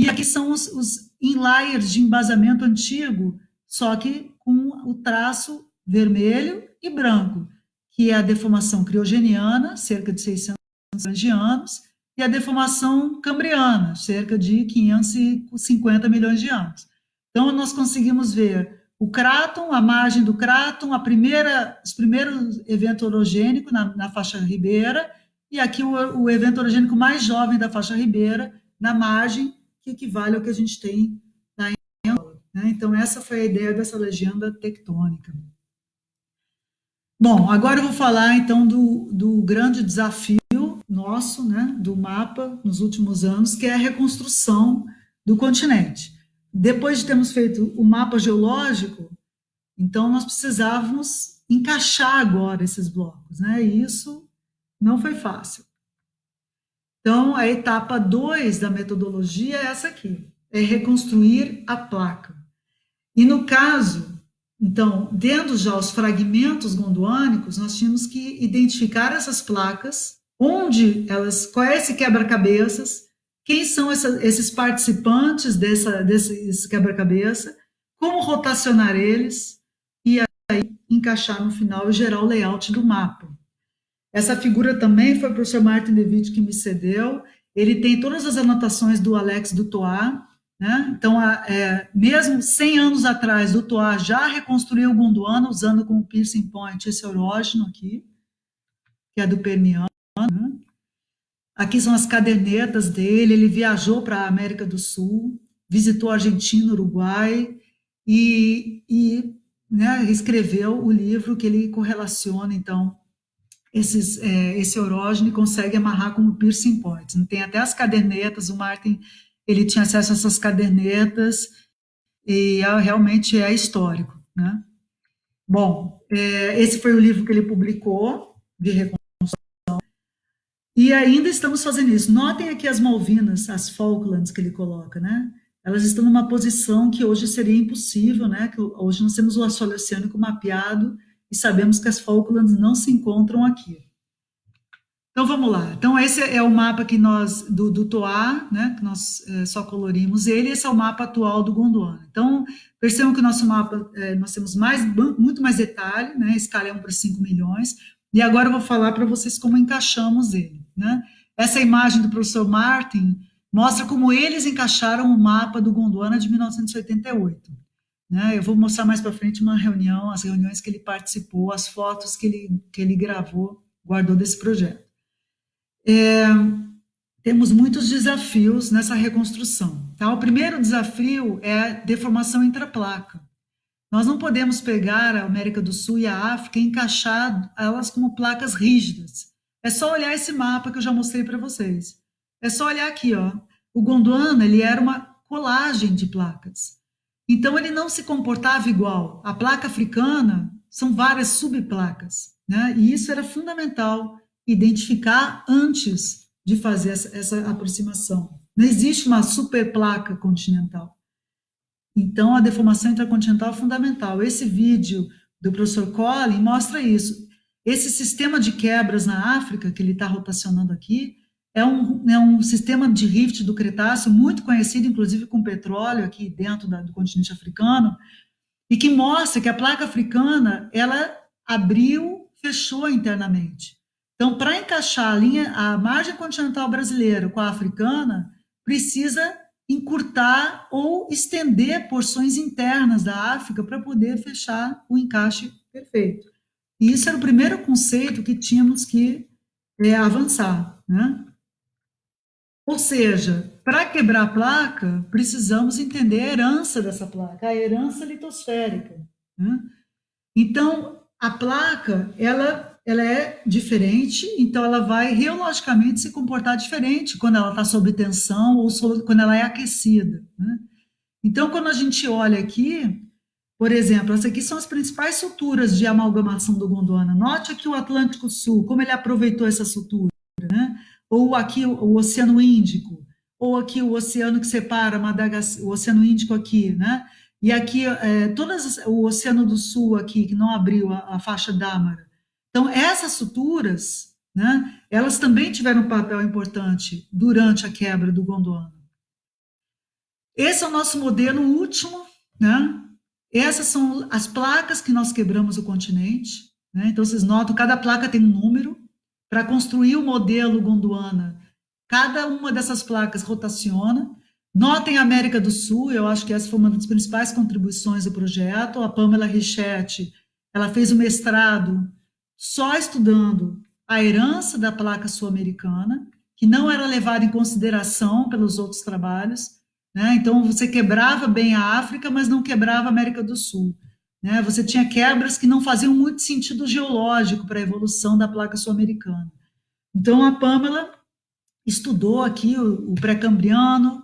E aqui são os inlayers de embasamento antigo, só que com o traço vermelho e branco, que é a deformação criogeniana, cerca de 600 milhões de anos, e a deformação cambriana, cerca de 550 milhões de anos. Então, nós conseguimos ver o cráton, a margem do cráton, os primeiros eventos orogênicos na faixa ribeira, e aqui o evento orogênico mais jovem da faixa ribeira, na margem, que equivale ao que a gente tem na Angola, né? Então, essa foi a ideia dessa legenda tectônica. Bom, agora eu vou falar então do grande desafio nosso, né, do mapa nos últimos anos, que é a reconstrução do continente. Depois de termos feito o mapa geológico, então nós precisávamos encaixar agora esses blocos, né? E isso não foi fácil. Então, a etapa 2 da metodologia é essa aqui, é reconstruir a placa. E no caso, então, tendo já os fragmentos gondwanicos, nós tínhamos que identificar essas placas, onde elas, qual é esse quebra-cabeças, quem são esses participantes desse quebra-cabeça, como rotacionar eles e aí encaixar no final e gerar o layout do mapa. Essa figura também foi o professor Martin DeWitt que me cedeu. Ele tem todas as anotações do Alex do Toá, né? Então, mesmo 100 anos atrás, o Toá já reconstruiu o Gondwana usando como piercing point esse erógeno aqui, que é do Permiano. Aqui são as cadernetas dele. Ele viajou para a América do Sul, visitou a Argentina, Uruguai né, escreveu o livro que ele correlaciona, então, esse erógeno consegue amarrar como piercing points. Tem até as cadernetas, o Martin ele tinha acesso a essas cadernetas e realmente é histórico, né? Bom, esse foi o livro que ele publicou de e ainda estamos fazendo isso. Notem aqui as Malvinas, as Falklands que ele coloca, né? Elas estão numa posição que hoje seria impossível, né? Que hoje nós temos o assoalho oceânico mapeado e sabemos que as Falklands não se encontram aqui. Então vamos lá. Então esse é o mapa que nós do Toá, né? Que nós só colorimos ele. Esse é o mapa atual do Gondwana. Então percebam que o nosso mapa nós temos muito mais detalhe, né? A escala é 1 para 5 milhões. E agora eu vou falar para vocês como encaixamos ele, né? Essa imagem do professor Martin mostra como eles encaixaram o mapa do Gondwana de 1988. Né? Eu vou mostrar mais para frente uma reunião, as reuniões que ele participou, as fotos que ele gravou, guardou desse projeto. Temos muitos desafios nessa reconstrução. Tá? O primeiro desafio é deformação intraplaca. Nós não podemos pegar a América do Sul e a África e encaixar elas como placas rígidas. É só olhar esse mapa que eu já mostrei para vocês. É só olhar aqui, ó. O Gondwana, ele era uma colagem de placas. Então ele não se comportava igual. A placa africana são várias subplacas, né? E isso era fundamental identificar antes de fazer essa aproximação. Não existe uma superplaca continental. Então, a deformação intercontinental é fundamental. Esse vídeo do professor Collin mostra isso. Esse sistema de quebras na África, que ele está rotacionando aqui, é um sistema de rift do Cretáceo muito conhecido, inclusive com petróleo aqui dentro do continente africano, e que mostra que a placa africana, ela abriu, fechou internamente. Então, para encaixar a margem continental brasileira com a africana, precisa encurtar ou estender porções internas da África para poder fechar o encaixe perfeito. E isso era o primeiro conceito que tínhamos que avançar, né? Ou seja, para quebrar a placa, precisamos entender a herança dessa placa, a herança litosférica, né? Então, a placa, ela é diferente, então ela vai geologicamente se comportar diferente quando ela está sob tensão ou quando ela é aquecida, né? Então, quando a gente olha aqui, por exemplo, essas aqui são as principais suturas de amalgamação do Gondwana. Note aqui o Atlântico Sul, como ele aproveitou essa sutura, né? Ou aqui o Oceano Índico, ou aqui o oceano que separa Madagascar, o Oceano Índico aqui, né? E aqui, o Oceano do Sul aqui, que não abriu a faixa d'Ámara. Então, essas suturas, né, elas também tiveram um papel importante durante a quebra do Gondwana. Esse é o nosso modelo último, né? Essas são as placas que nós quebramos o continente, né? Então, vocês notam, cada placa tem um número. Para construir o modelo Gondwana, cada uma dessas placas rotaciona. Notem a América do Sul, eu acho que essa foi uma das principais contribuições do projeto. A Pamela Richetti, ela fez o mestrado só estudando a herança da placa sul-americana, que não era levada em consideração pelos outros trabalhos, né? Então, você quebrava bem a África, mas não quebrava a América do Sul. né? Você tinha quebras que não faziam muito sentido geológico para a evolução da placa sul-americana. Então, a Pamela estudou aqui o pré-cambriano,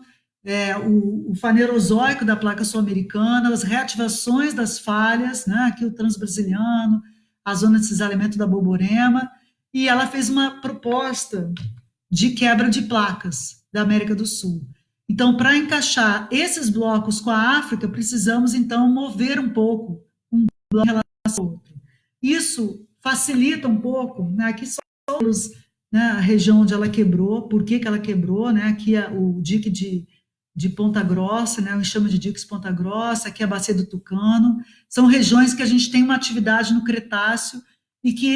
o fanerozoico da placa sul-americana, as reativações das falhas, né? Aqui o transbrasiliano, a zona de cisalhamento da Borborema, e ela fez uma proposta de quebra de placas da América do Sul. Então, para encaixar esses blocos com a África, precisamos, então, mover um pouco um bloco em relação ao outro. Isso facilita um pouco, né? Aqui só os, né, a região onde ela quebrou, por que, que ela quebrou, né? Aqui é o dique de Ponta Grossa, né? O enxame de diques Ponta Grossa, aqui é a Bacia do Tucano. São regiões que a gente tem uma atividade no Cretáceo e que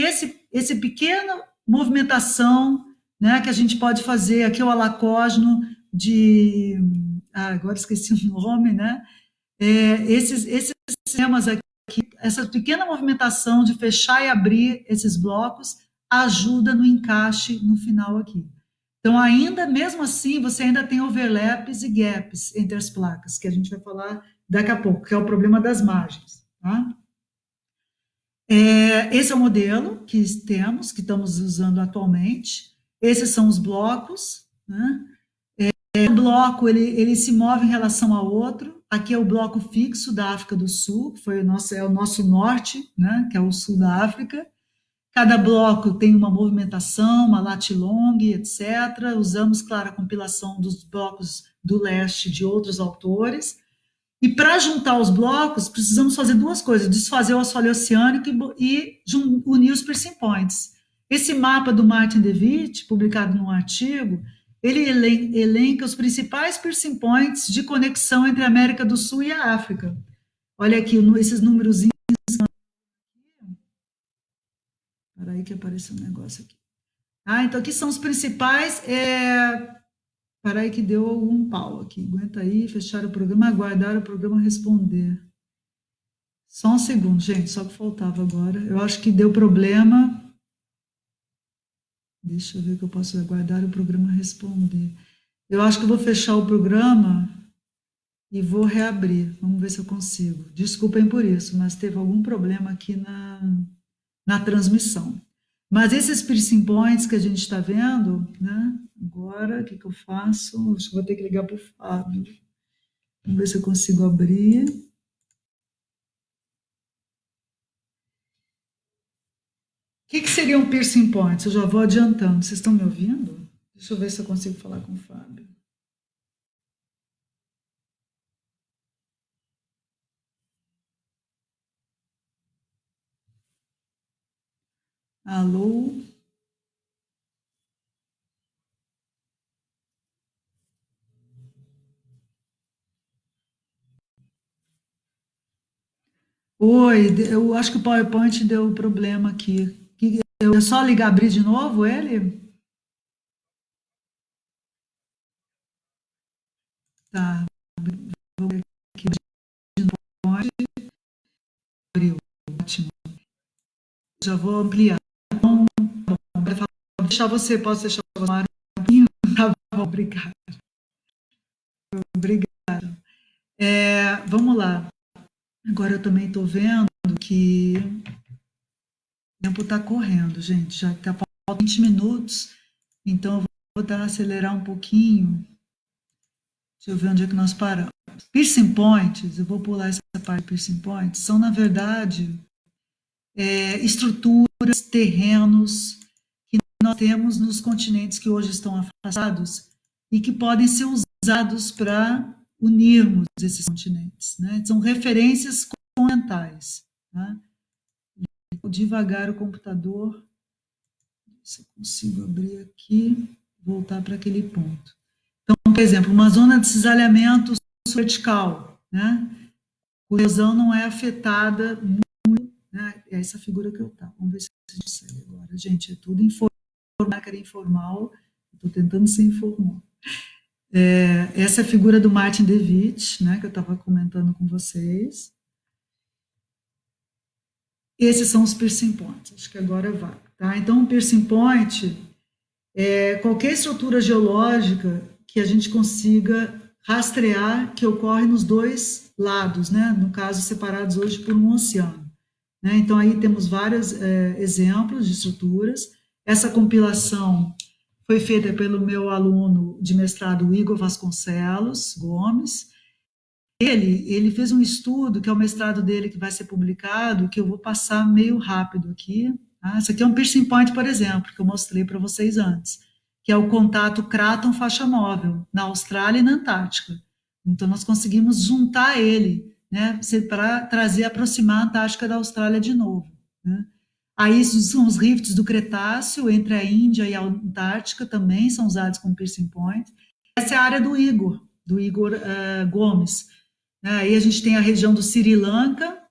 esse pequeno movimentação, né, que a gente pode fazer, aqui é o alacógeno de, agora esqueci o nome, né, esses sistemas aqui, essa pequena movimentação de fechar e abrir esses blocos ajuda no encaixe no final aqui. Então, ainda, mesmo assim, você ainda tem overlaps e gaps entre as placas, que a gente vai falar daqui a pouco, que é o problema das margens, tá? Esse é o modelo que temos, que estamos usando atualmente. Esses são os blocos, né? O bloco ele se move em relação ao outro. Aqui é o bloco fixo da África do Sul, que foi é o nosso norte, né? Que é o sul da África. Cada bloco tem uma movimentação, uma latilong, etc. Usamos, claro, a compilação dos blocos do leste de outros autores. E para juntar os blocos, precisamos fazer duas coisas: desfazer o assoalho oceânico e unir os piercing points. Esse mapa do Martin DeWitt, publicado num artigo, ele elenca os principais piercing points de conexão entre a América do Sul e a África. Olha aqui, esses números. Espera aí que apareceu um negócio aqui. Então aqui são os principais. Espera aí que deu algum pau aqui. Aguenta aí, fechar o programa, aguardar o programa responder. Só um segundo, gente, só que faltava agora. Eu acho que deu problema. Deixa eu ver que eu posso aguardar o programa responder. Eu acho que eu vou fechar o programa e vou reabrir. Vamos ver se eu consigo. Desculpem por isso, mas teve algum problema aqui na transmissão. Mas esses piercing points que a gente está vendo, né? Agora, o que eu faço? Acho que vou ter que ligar para o Fábio. Vamos ver se eu consigo abrir. O que seria um piercing point? Eu já vou adiantando. Vocês estão me ouvindo? Deixa eu ver se eu consigo falar com o Fábio. Alô? Oi, eu acho que o PowerPoint deu problema aqui. É só ligar, abrir de novo ele? Tá, vou ver aqui de novo. Abriu, ótimo. Já vou ampliar. Então, vou deixar você, posso deixar você um pouquinho? Tá bom, obrigada. Obrigada. Vamos lá. Agora eu também estou vendo que o tempo está correndo, gente. Já está faltando 20 minutos, então eu vou tentar acelerar um pouquinho. Deixa eu ver onde é que nós paramos. Piercing points, eu vou pular essa parte de piercing points, são, na verdade, estruturas, terrenos que nós temos nos continentes que hoje estão afastados e que podem ser usados para unirmos esses continentes, né? São referências continentais. Tá? Vou devagar o computador, se eu consigo abrir aqui, voltar para aquele ponto. Então, por exemplo, uma zona de cisalhamento vertical, né? A lesão não é afetada muito, né? É essa figura que eu estava. Vamos ver se a gente consegue agora. Gente, é tudo informal, que era informal, estou tentando ser informal. Essa é a figura do Martin DeWitt, né, que eu estava comentando com vocês. Esses são os piercing points, acho que agora vai. Tá? Então, um piercing point é qualquer estrutura geológica que a gente consiga rastrear que ocorre nos dois lados, né? No caso, separados hoje por um oceano. Né? Então, aí temos vários exemplos de estruturas. Essa compilação foi feita pelo meu aluno de mestrado, Igor Vasconcelos Gomes. Ele fez um estudo, que é o mestrado dele, que vai ser publicado, que eu vou passar meio rápido aqui. Tá? Esse aqui é um piercing point, por exemplo, que eu mostrei para vocês antes, que é o contato Craton faixa móvel, na Austrália e na Antártica. Então, nós conseguimos juntar ele, né, para trazer, aproximar a Antártica da Austrália de novo. Né? Aí são os rifts do Cretáceo, entre a Índia e a Antártica, também são usados como piercing point. Essa é a área do Igor Gomes. Aí a gente tem a região do Sri Lanka,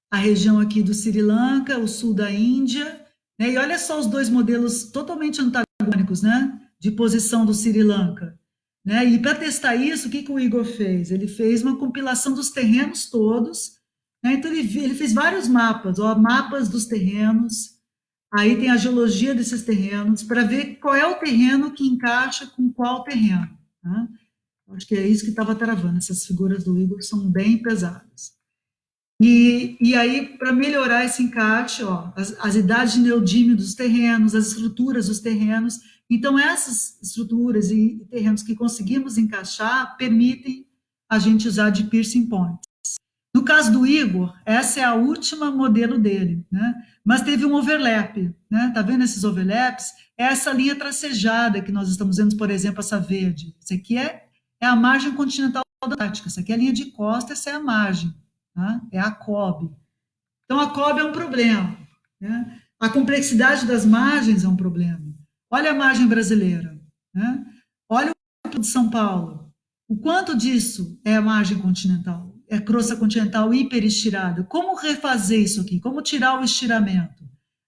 a região aqui do Sri Lanka, o sul da Índia, né? E olha só os dois modelos totalmente antagônicos, né? De posição do Sri Lanka. Né? E para testar isso, o que o Igor fez? Ele fez uma compilação dos terrenos todos, né? Então ele fez vários mapas, ó, mapas dos terrenos, aí tem a geologia desses terrenos, para ver qual é o terreno que encaixa com qual terreno. Tá? Acho que é isso que estava travando. Essas figuras do Igor são bem pesadas. E aí, para melhorar esse encaixe, ó, as idades de neodímio dos terrenos, as estruturas dos terrenos. Então, essas estruturas e terrenos que conseguimos encaixar permitem a gente usar de piercing points. No caso do Igor, essa é a última modelo dele, né? Mas teve um overlap, né? Tá vendo esses overlaps? É essa linha tracejada que nós estamos vendo, por exemplo, essa verde. Isso aqui é a margem continental da Antártica. Isso aqui é a linha de costa, essa é a margem, tá? É a COB. Então, a COB é um problema, né? A complexidade das margens é um problema. Olha a margem brasileira, né? Olha o de São Paulo. O quanto disso é a margem continental? É crosta continental hiperestirada. Como refazer isso aqui? Como tirar o estiramento?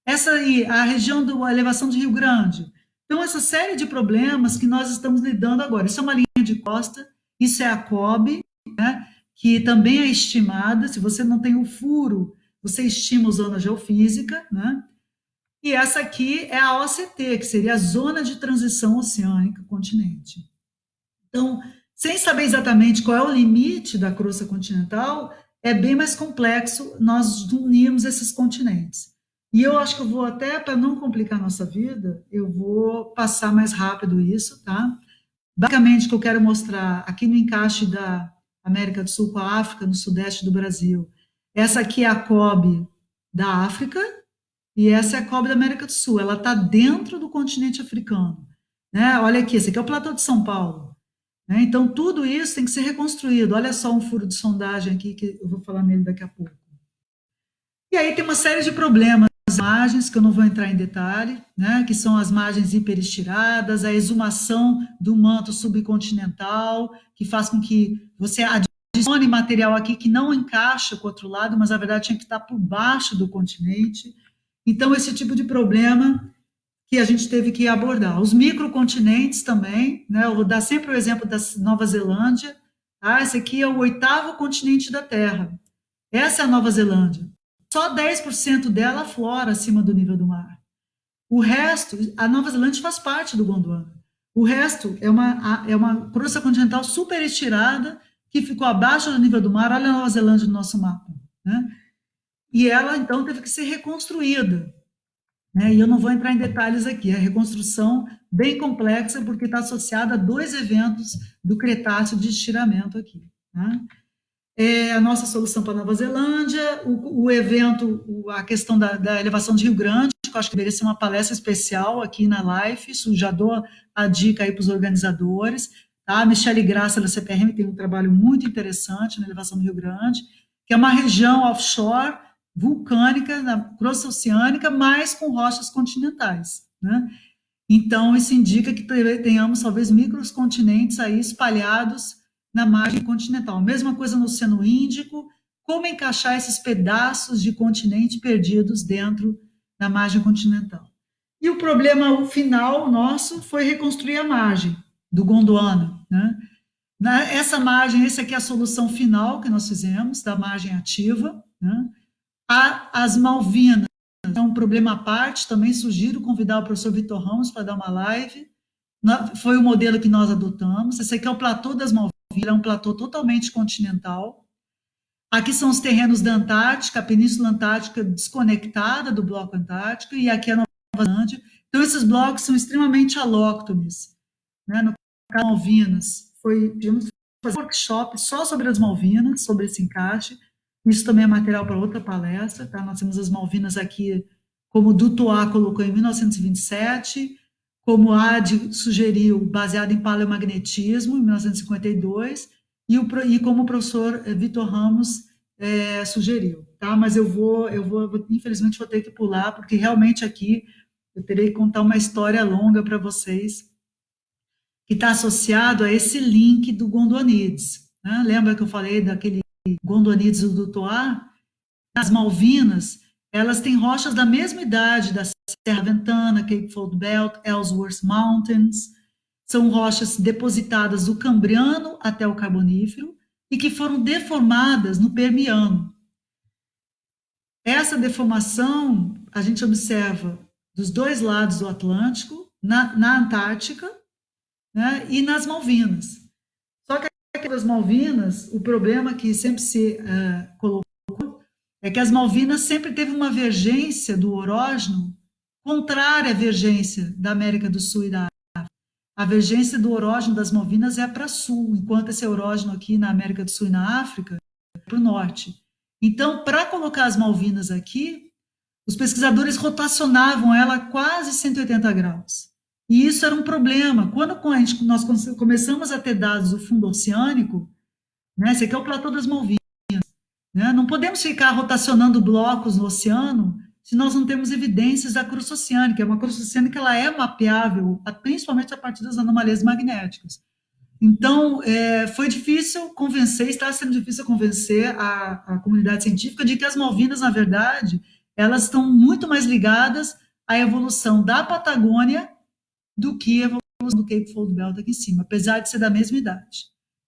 Essa aí, a região da elevação de Rio Grande. Então, essa série de problemas que nós estamos lidando agora. Isso é uma linha de costa, isso é a COB, né, que também é estimada. Se você não tem o furo, você estima usando a geofísica, né? E essa aqui é a OCT, que seria a Zona de Transição Oceânica Continente. Então, sem saber exatamente qual é o limite da crosta continental, é bem mais complexo nós unirmos esses continentes. E eu acho que eu vou até, para não complicar a nossa vida, eu vou passar mais rápido isso, tá? Basicamente, o que eu quero mostrar aqui no encaixe da América do Sul com a África, no sudeste do Brasil, essa aqui é a COB da África e essa é a COB da América do Sul. Ela está dentro do continente africano. Né? Olha aqui, esse aqui é o Platô de São Paulo. Né? Então, tudo isso tem que ser reconstruído. Olha só um furo de sondagem aqui, que eu vou falar nele daqui a pouco. E aí tem uma série de problemas, margens, que eu não vou entrar em detalhe, né? Que são as margens hiperestiradas, a exumação do manto subcontinental, que faz com que você adicione material aqui que não encaixa com o outro lado, mas na verdade tinha que estar por baixo do continente. Então, esse tipo de problema que a gente teve que abordar. Os microcontinentes também, né? Eu vou dar sempre o exemplo da Nova Zelândia. Tá? Esse aqui é o 8º continente da Terra. Essa é a Nova Zelândia. Só 10% dela aflora acima do nível do mar. O resto, a Nova Zelândia faz parte do Gondwana. O resto é uma crosta continental super estirada que ficou abaixo do nível do mar. Olha a Nova Zelândia no nosso mapa. Né? E ela, então, teve que ser reconstruída. Né? E eu não vou entrar em detalhes aqui, é a reconstrução bem complexa, porque está associada a 2 eventos do Cretáceo de estiramento aqui. Né? A nossa solução para a Nova Zelândia, o evento, a questão da elevação de Rio Grande, que eu acho que deveria ser uma palestra especial aqui na Life, isso já dou a dica aí para os organizadores. Tá? A Michele Graça, da CPRM, tem um trabalho muito interessante na elevação do Rio Grande, que é uma região offshore, vulcânica, na crosta oceânica, mas com rochas continentais. Né? Então, isso indica que tenhamos, talvez, microcontinentes aí espalhados na margem continental. Mesma coisa no Oceano Índico, como encaixar esses pedaços de continente perdidos dentro da margem continental. E o problema final nosso foi reconstruir a margem do Gondwana. Né? Essa margem, essa aqui é a solução final que nós fizemos, da margem ativa. Né? As Malvinas é um problema à parte, também sugiro convidar o professor Vitor Ramos para dar uma live. foi o modelo que nós adotamos. Esse aqui é o platô das Malvinas, é um platô totalmente continental. Aqui são os terrenos da Antártica, a Península Antártica desconectada do bloco Antártico, e aqui é a Nova Zelândia. Então, esses blocos são extremamente alóctones. Né? No caso das Malvinas, tivemos que fazer um workshop só sobre as Malvinas, sobre esse encaixe. Isso também é material para outra palestra. Tá? Nós temos as Malvinas aqui, como o Dutoit colocou em 1927, como a AD sugeriu, baseado em paleomagnetismo, em 1952, e como o professor Vitor Ramos sugeriu. Tá? Mas infelizmente, vou ter que pular, porque realmente aqui eu terei que contar uma história longa para vocês, que está associado a esse link do Gondwanides. Né? Lembra que eu falei daquele Gondwanides do Dutoit? As Malvinas, elas têm rochas da mesma idade da Serra Ventana, Cape Fold Belt, Ellsworth Mountains. São rochas depositadas do Cambriano até o Carbonífero e que foram deformadas no Permiano. Essa deformação a gente observa dos dois lados do Atlântico, na Antártica, né, e nas Malvinas. Só que aqui das Malvinas, o problema que sempre se colocou é que as Malvinas sempre teve uma vergência do orógeno contrária à vergência da América do Sul e da África. A vergência do orógeno das Malvinas é para sul, enquanto esse orógeno aqui na América do Sul e na África é para o norte. Então, para colocar as Malvinas aqui, os pesquisadores rotacionavam ela quase 180 graus. E isso era um problema. Quando nós começamos a ter dados do fundo oceânico, né, esse aqui é o platô das Malvinas, né, não podemos ficar rotacionando blocos no oceano se nós não temos evidências da crosta oceânica. A crosta oceânica ela é mapeável, principalmente a partir das anomalias magnéticas. Então, foi difícil convencer, está sendo difícil convencer a comunidade científica de que as Malvinas, na verdade, elas estão muito mais ligadas à evolução da Patagônia do que a evolução do Cape Fold Belt aqui em cima, apesar de ser da mesma idade.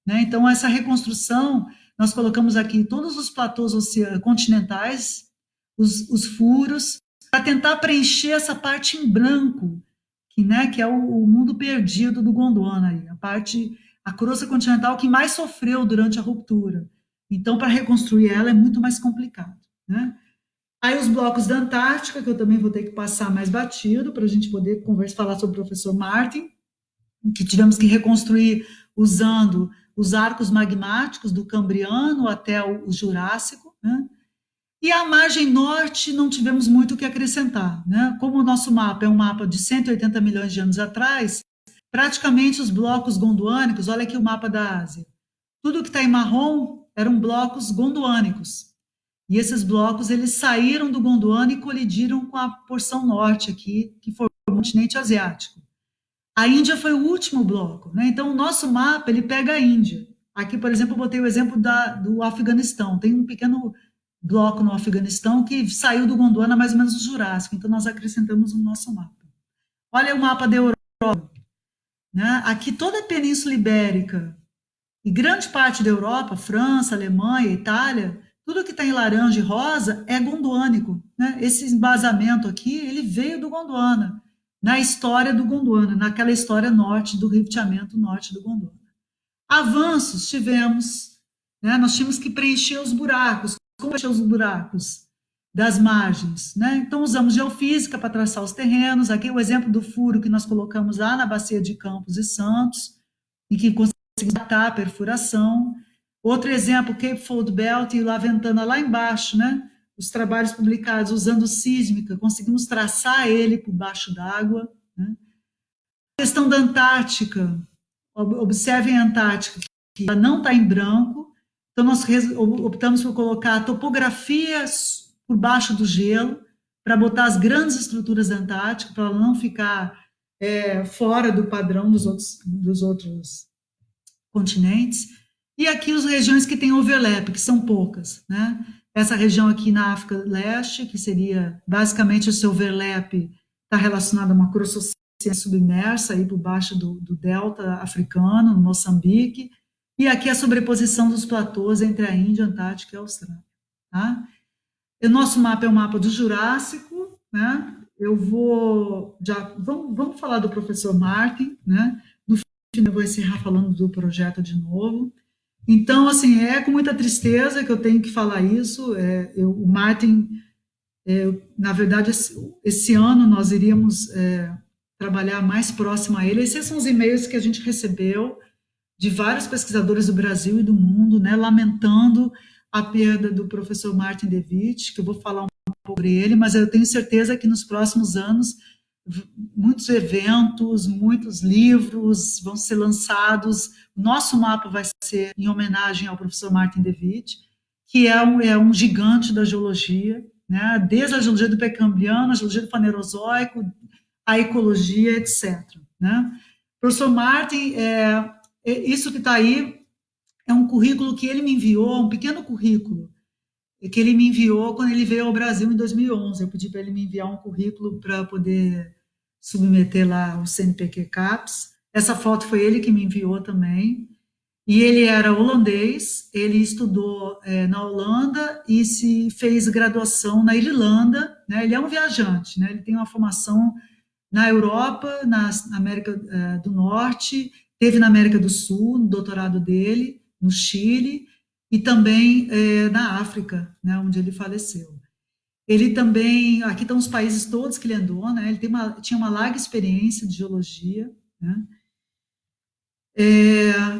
Né? Então, essa reconstrução, nós colocamos aqui todos os platôs continentais, os furos, para tentar preencher essa parte em branco, que é o mundo perdido do Gondwana, a crosta continental que mais sofreu durante a ruptura. Então, para reconstruir ela é muito mais complicado. Né? Aí os blocos da Antártica, que eu também vou ter que passar mais batido, para a gente poder falar sobre o professor Martin, que tivemos que reconstruir usando os arcos magmáticos do Cambriano até o Jurássico, né? E a margem norte não tivemos muito o que acrescentar, né? Como o nosso mapa é um mapa de 180 milhões de anos atrás, praticamente os blocos gondwânicos, olha aqui o mapa da Ásia, tudo que está em marrom eram blocos gondwânicos. E esses blocos, eles saíram do Gondwana e colidiram com a porção norte aqui, que formou o continente asiático. A Índia foi o último bloco, né? Então, o nosso mapa, ele pega a Índia. Aqui, por exemplo, eu botei o exemplo do Afeganistão. Tem um pequeno bloco no Afeganistão que saiu do Gondwana mais ou menos no Jurássico. Então, nós acrescentamos no nosso mapa. Olha o mapa da Europa. Né? Aqui, toda a Península Ibérica e grande parte da Europa, França, Alemanha, Itália, tudo que está em laranja e rosa é gondwânico. Né? Esse embasamento aqui, ele veio do Gondwana, na história do Gondwana, naquela história norte, do rifteamento norte do Gondwana. Avanços tivemos, né? Nós tínhamos que preencher os buracos. Como preencher os buracos das margens? Né? Então, usamos geofísica para traçar os terrenos. Aqui o exemplo do furo que nós colocamos lá na bacia de Campos e Santos, e que conseguimos datar a perfuração. Outro exemplo, Cape Fold Belt e La Ventana lá embaixo, né? Os trabalhos publicados usando sísmica, conseguimos traçar ele por baixo d'água. Né? A questão da Antártica, observem a Antártica, que ela não está em branco, então nós optamos por colocar a topografia por baixo do gelo, para botar as grandes estruturas da Antártica, para ela não ficar fora do padrão dos outros continentes. E aqui as regiões que têm overlap, que são poucas, né? Essa região aqui na África Leste, que seria basicamente o seu overlap, está relacionado a uma crosta oceânica submersa aí por baixo do delta africano, no Moçambique, e aqui a sobreposição dos platôs entre a Índia, a Antártica e a Austrália. Tá? O nosso mapa é o mapa do Jurássico, né? eu vou já vamos falar do professor Martin, né? No fim eu vou encerrar falando do projeto de novo. Então, assim, é com muita tristeza que eu tenho que falar isso. O Martin, na verdade, esse ano nós iríamos trabalhar mais próximo a ele. Esses são os e-mails que a gente recebeu de vários pesquisadores do Brasil e do mundo, né, lamentando a perda do professor Martin de Witt, que eu vou falar um pouco sobre ele, mas eu tenho certeza que nos próximos anos muitos eventos, muitos livros vão ser lançados. Nosso mapa vai ser em homenagem ao professor Martin de Witt, que é um gigante da geologia, né? Desde a geologia do Precambriano, a geologia do Fanerozoico, a ecologia, etc. Né? O professor Martin, isso que está aí é um currículo que ele me enviou, um pequeno currículo, que ele me enviou quando ele veio ao Brasil em 2011. Eu pedi para ele me enviar um currículo para poder submeter lá o CNPq CAPES. Essa foto foi ele que me enviou também. E ele era holandês, ele estudou na Holanda e se fez graduação na Irlanda, né? Ele é um viajante, né? Ele tem uma formação na Europa, na América do Norte, teve na América do Sul, no doutorado dele, no Chile, e também na África, né, onde ele faleceu. Ele também, aqui estão os países todos que ele andou, né, ele tinha uma larga experiência de geologia, né,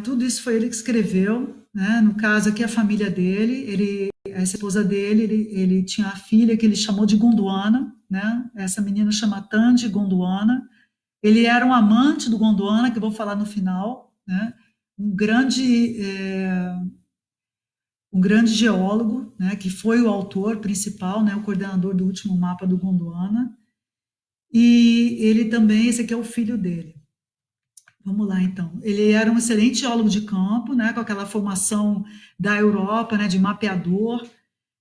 tudo isso foi ele que escreveu, né, no caso aqui a família dele, a esposa dele, ele tinha a filha que ele chamou de Gondwana, né, essa menina chama Tandy Gondwana. Ele era um amante do Gondwana, que eu vou falar no final, né? um grande, é, um grande geólogo, né? Que foi o autor principal, né? O coordenador do último mapa do Gondwana. E ele também, esse aqui é o filho dele. Vamos lá, então. Ele era um excelente geólogo de campo, né? Com aquela formação da Europa, né? De mapeador.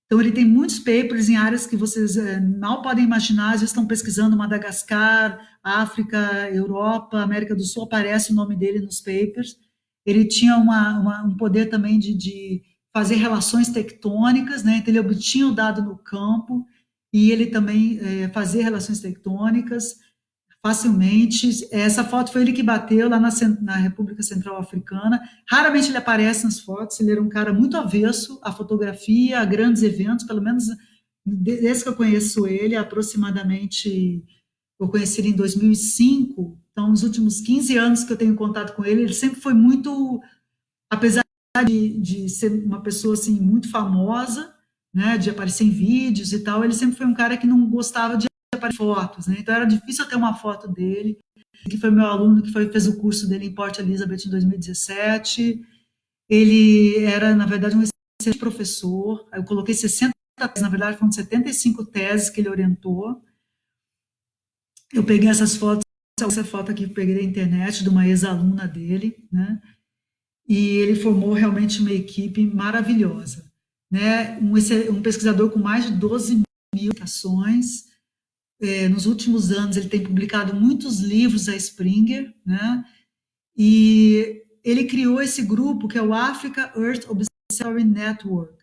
Então, ele tem muitos papers em áreas que vocês mal podem imaginar. Às vezes estão pesquisando Madagascar, África, Europa, América do Sul, aparece o nome dele nos papers. Ele tinha um poder também de fazer relações tectônicas, né? Então, ele obtinha o dado no campo e ele também fazia relações tectônicas facilmente. Essa foto foi ele que bateu lá na República Central Africana. Raramente ele aparece nas fotos, ele era um cara muito avesso à fotografia, a grandes eventos, pelo menos desde que eu conheço ele, aproximadamente, eu conheci ele em 2005, então nos últimos 15 anos que eu tenho contato com ele, ele sempre foi muito, apesar de ser uma pessoa assim muito famosa, né, de aparecer em vídeos e tal, ele sempre foi um cara que não gostava de aparecer fotos, né? Então era difícil eu ter uma foto dele, que foi meu aluno que fez o curso dele em Port Elizabeth em 2017. Ele era, na verdade, um excelente professor. Eu coloquei 60 teses, na verdade foram 75 teses que ele orientou. Eu peguei essa foto aqui que eu peguei da internet de uma ex-aluna dele, né? E ele formou realmente uma equipe maravilhosa, né? Um pesquisador com mais de 12 mil publicações. Nos últimos anos ele tem publicado muitos livros a Springer, né? E ele criou esse grupo que é o Africa Earth Observatory Network.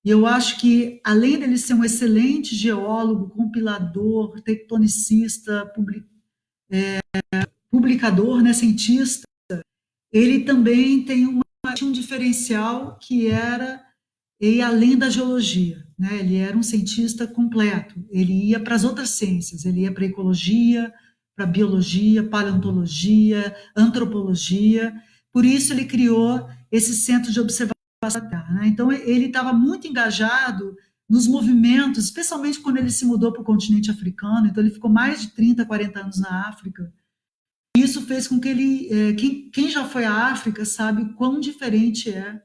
E eu acho que, além dele ser um excelente geólogo, compilador, tectonicista, publicador, né, cientista, ele também tinha um diferencial que era ir além da geologia, né? Ele era um cientista completo. Ele ia para as outras ciências, ele ia para a ecologia, para a biologia, paleontologia, antropologia. Por isso ele criou esse centro de observação da Terra, né? Então ele estava muito engajado nos movimentos, especialmente quando ele se mudou para o continente africano. Então ele ficou mais de 30, 40 anos na África. Isso fez com que quem já foi à África sabe o quão diferente é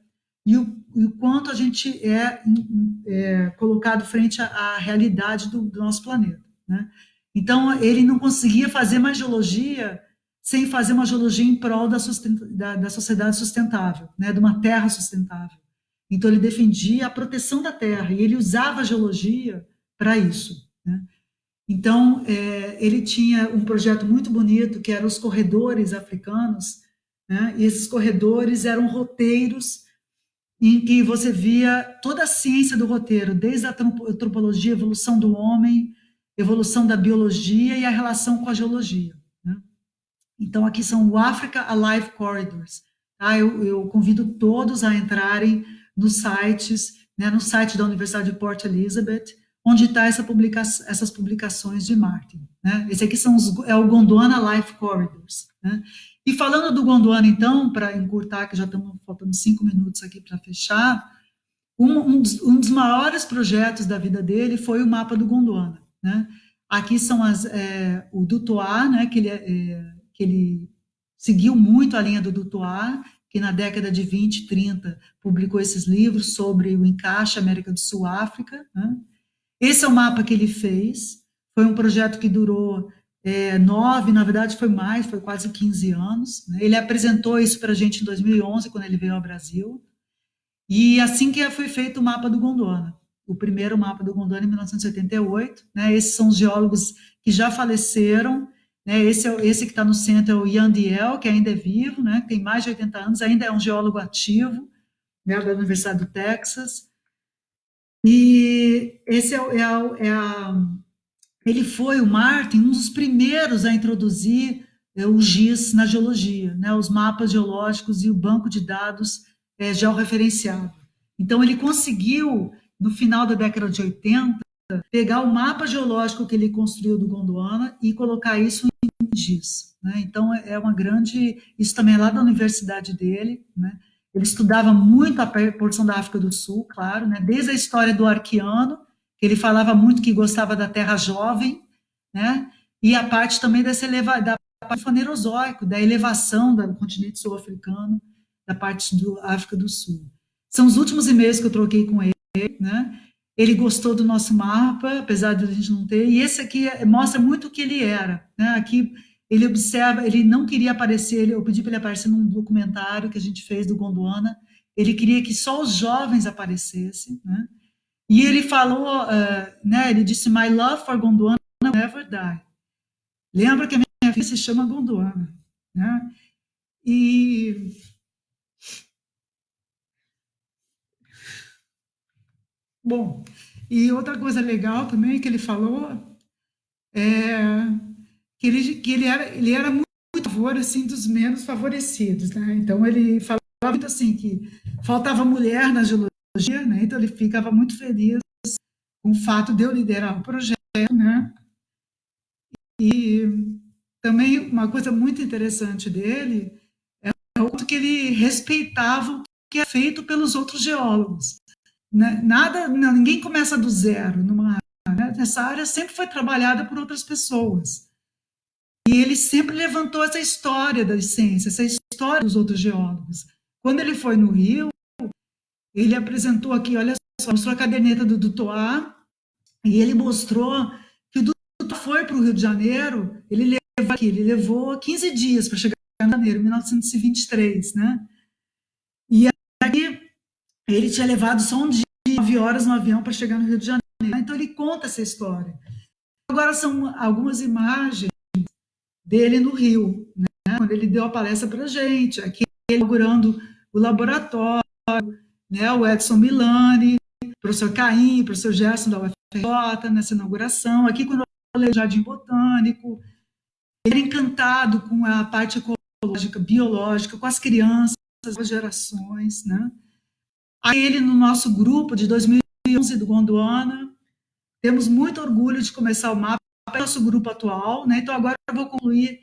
e o quanto a gente é colocado frente à realidade do nosso planeta, né? Então, ele não conseguia fazer mais geologia sem fazer uma geologia em prol da sociedade sustentável, né? De uma terra sustentável. Então, ele defendia a proteção da terra e ele usava a geologia para isso, né? Então, ele tinha um projeto muito bonito, que eram os corredores africanos, né? E esses corredores eram roteiros em que você via toda a ciência do roteiro, desde a antropologia, evolução do homem, evolução da biologia e a relação com a geologia, né? Então, aqui são o Africa Alive Corridors. Tá? Eu convido todos a entrarem nos sites, né, no site da Universidade de Port Elizabeth, onde está essas publicações de Martin. Né? Esse aqui é o Gondwana Life Corridors. Né? E falando do Gondwana, então, para encurtar, que já estamos faltando 5 minutos aqui para fechar, um dos maiores projetos da vida dele foi o mapa do Gondwana. Né? Aqui são o Dutoit, né, que ele seguiu muito a linha do Dutoit, que na década de 20, 30, publicou esses livros sobre o encaixe América do Sul, África. Né? Esse é o mapa que ele fez, foi um projeto que durou 9, na verdade foi mais, foi quase 15 anos. Né? Ele apresentou isso para a gente em 2011, quando ele veio ao Brasil, e assim que foi feito o mapa do Gondwana, o primeiro mapa do Gondwana em 1988, né? Esses são os geólogos que já faleceram, né? Esse que está no centro é o Ian Diel, que ainda é vivo, né? Tem mais de 80 anos, ainda é um geólogo ativo, né? Da Universidade do Texas. E esse ele foi, o Martin, um dos primeiros a introduzir o GIS na geologia, né? Os mapas geológicos e o banco de dados georreferenciado. Então, ele conseguiu, no final da década de 80, pegar o mapa geológico que ele construiu do Gondwana e colocar isso em GIS. Né? Então, é uma grande... Isso também é lá da universidade dele. Né? Ele estudava muito a porção da África do Sul, claro, né? Desde a história do Arqueano, que ele falava muito que gostava da Terra Jovem, né? E a parte também da parte fanerozoico, da elevação do continente sul-africano, da parte da África do Sul. São os últimos e-mails que eu troquei com ele, né? Ele gostou do nosso mapa, apesar de a gente não ter, e esse aqui mostra muito o que ele era, né? Aqui ele observa, ele não queria aparecer, eu pedi para ele aparecer num documentário que a gente fez do Gondwana, ele queria que só os jovens aparecessem, né? E ele falou, né, ele disse, my love for Gondwana will never die. Lembra que a minha filha se chama Gondwana, né? E bom, e outra coisa legal também que ele falou é ele era muito a favor assim dos menos favorecidos, né? Então ele falava muito assim que faltava mulher na geologia, né? Então ele ficava muito feliz com o fato de eu liderar o projeto, né? E também uma coisa muito interessante dele é o que ele respeitava o que é feito pelos outros geólogos. Né? Nada, não, ninguém começa do zero numa área. Né? Essa área sempre foi trabalhada por outras pessoas. E ele sempre levantou essa história da ciência, essa história dos outros geólogos. Quando ele foi no Rio, ele apresentou aqui, olha só, mostrou a caderneta do Dutoit, e ele mostrou que o Dutoit foi para o Rio de Janeiro, ele levou 15 dias para chegar em janeiro, 1923, né? E aqui ele tinha levado só um dia, 9 horas no avião para chegar no Rio de Janeiro. Então ele conta essa história. Agora são algumas imagens dele no Rio, né? Quando ele deu a palestra para a gente, aqui ele inaugurando o laboratório, né? O Edson Milani, o professor Caim, o professor Gerson da UFRJ, nessa inauguração. Aqui quando eu falei do Jardim Botânico, ele era encantado com a parte ecológica, biológica, com as crianças, as gerações, né? Aí ele, no nosso grupo de 2011 do Gondwana, temos muito orgulho de começar o mapa, é o nosso grupo atual, né? Então agora eu vou concluir,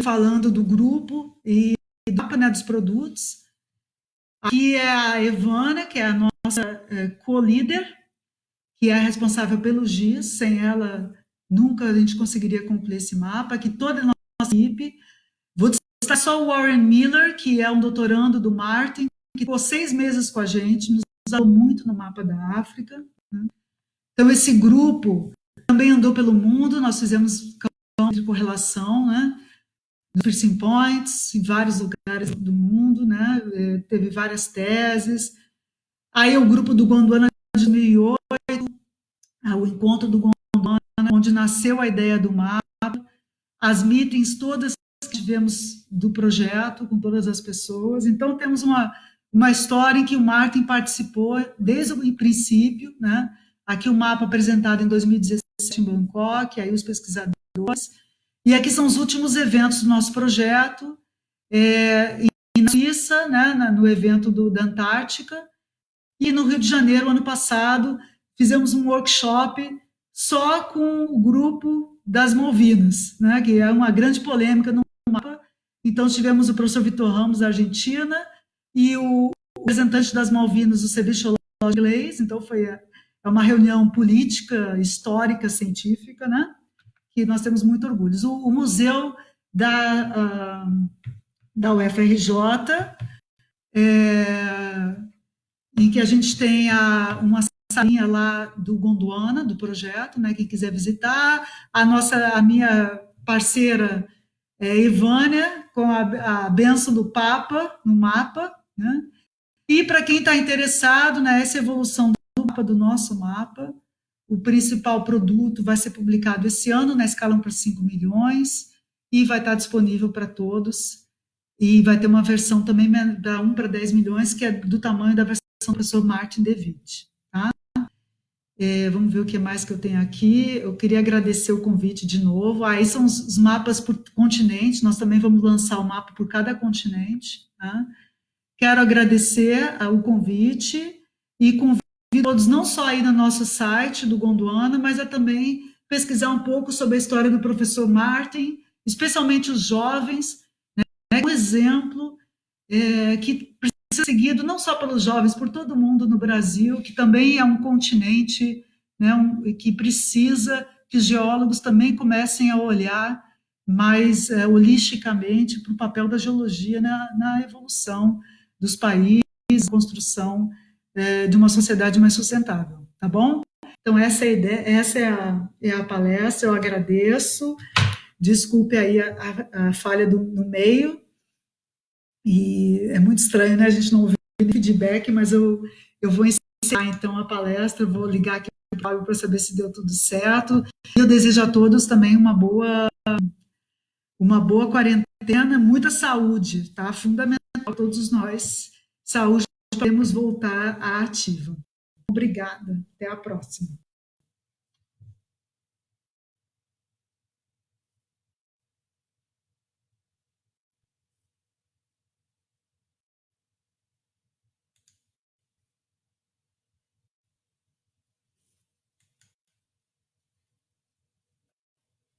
falando do grupo e do mapa, né, dos produtos. Aqui é a Evana, que é a nossa co-líder, que é responsável pelo GIS, sem ela nunca a gente conseguiria concluir esse mapa, aqui toda a nossa equipe. Vou destacar só o Warren Miller, que é um doutorando do Martin, que ficou 6 meses com a gente, nos ajudou muito no mapa da África. Né? Então, esse grupo também andou pelo mundo, nós fizemos campo de correlação, né? No Piercing Points, em vários lugares do mundo, né? Teve várias teses. Aí o grupo do Gondwana de 2008, o encontro do Gondwana, onde nasceu a ideia do mapa, as meetings todas que tivemos do projeto com todas as pessoas. Então temos uma uma história em que o Martin participou desde o princípio, né? Aqui o mapa apresentado em 2017 em Bangkok, aí os pesquisadores, e aqui são os últimos eventos do nosso projeto, e na Suíça, né, no evento da Antártica, e no Rio de Janeiro, ano passado, fizemos um workshop só com o grupo das Malvinas, né, que é uma grande polêmica no mapa. Então, tivemos o professor Vitor Ramos, da Argentina, e o representante das Malvinas, o Ceviche inglês. Então, é uma reunião política, histórica, científica, né, que nós temos muito orgulho. O museu da UFRJ, em que a gente tem uma salinha lá do Gondwana, do projeto, né, quem quiser visitar, a minha parceira Ivânia, com a bênção do Papa no mapa, né? E para quem está interessado nessa evolução do mapa, do nosso mapa, o principal produto vai ser publicado esse ano, na escala 1 para 5 milhões, e vai estar disponível para todos. E vai ter uma versão também da 1 para 10 milhões, que é do tamanho da versão do professor Martin DeWitt. Tá? Vamos ver o que mais que eu tenho aqui. Eu queria agradecer o convite de novo. Aí são os mapas por continente, nós também vamos lançar o mapa por cada continente. Tá? Quero agradecer o convite e convido todos não só a ir no nosso site do Gondwana, mas a também pesquisar um pouco sobre a história do professor Martin, especialmente os jovens, né, um exemplo que precisa ser seguido não só pelos jovens, por todo mundo no Brasil, que também é um continente, né, que precisa que os geólogos também comecem a olhar mais holisticamente para o papel da geologia na evolução dos países, construção de uma sociedade mais sustentável, tá bom? Então, essa é a ideia, essa é a palestra, eu agradeço, desculpe aí a falha no meio, e é muito estranho, né, a gente não ouvir feedback, mas eu vou encerrar, então, a palestra, vou ligar aqui para saber se deu tudo certo, e eu desejo a todos também uma boa quarentena, muita saúde, tá? Fundamental para todos nós. Saúde, podemos voltar à ativa. Obrigada. Até a próxima.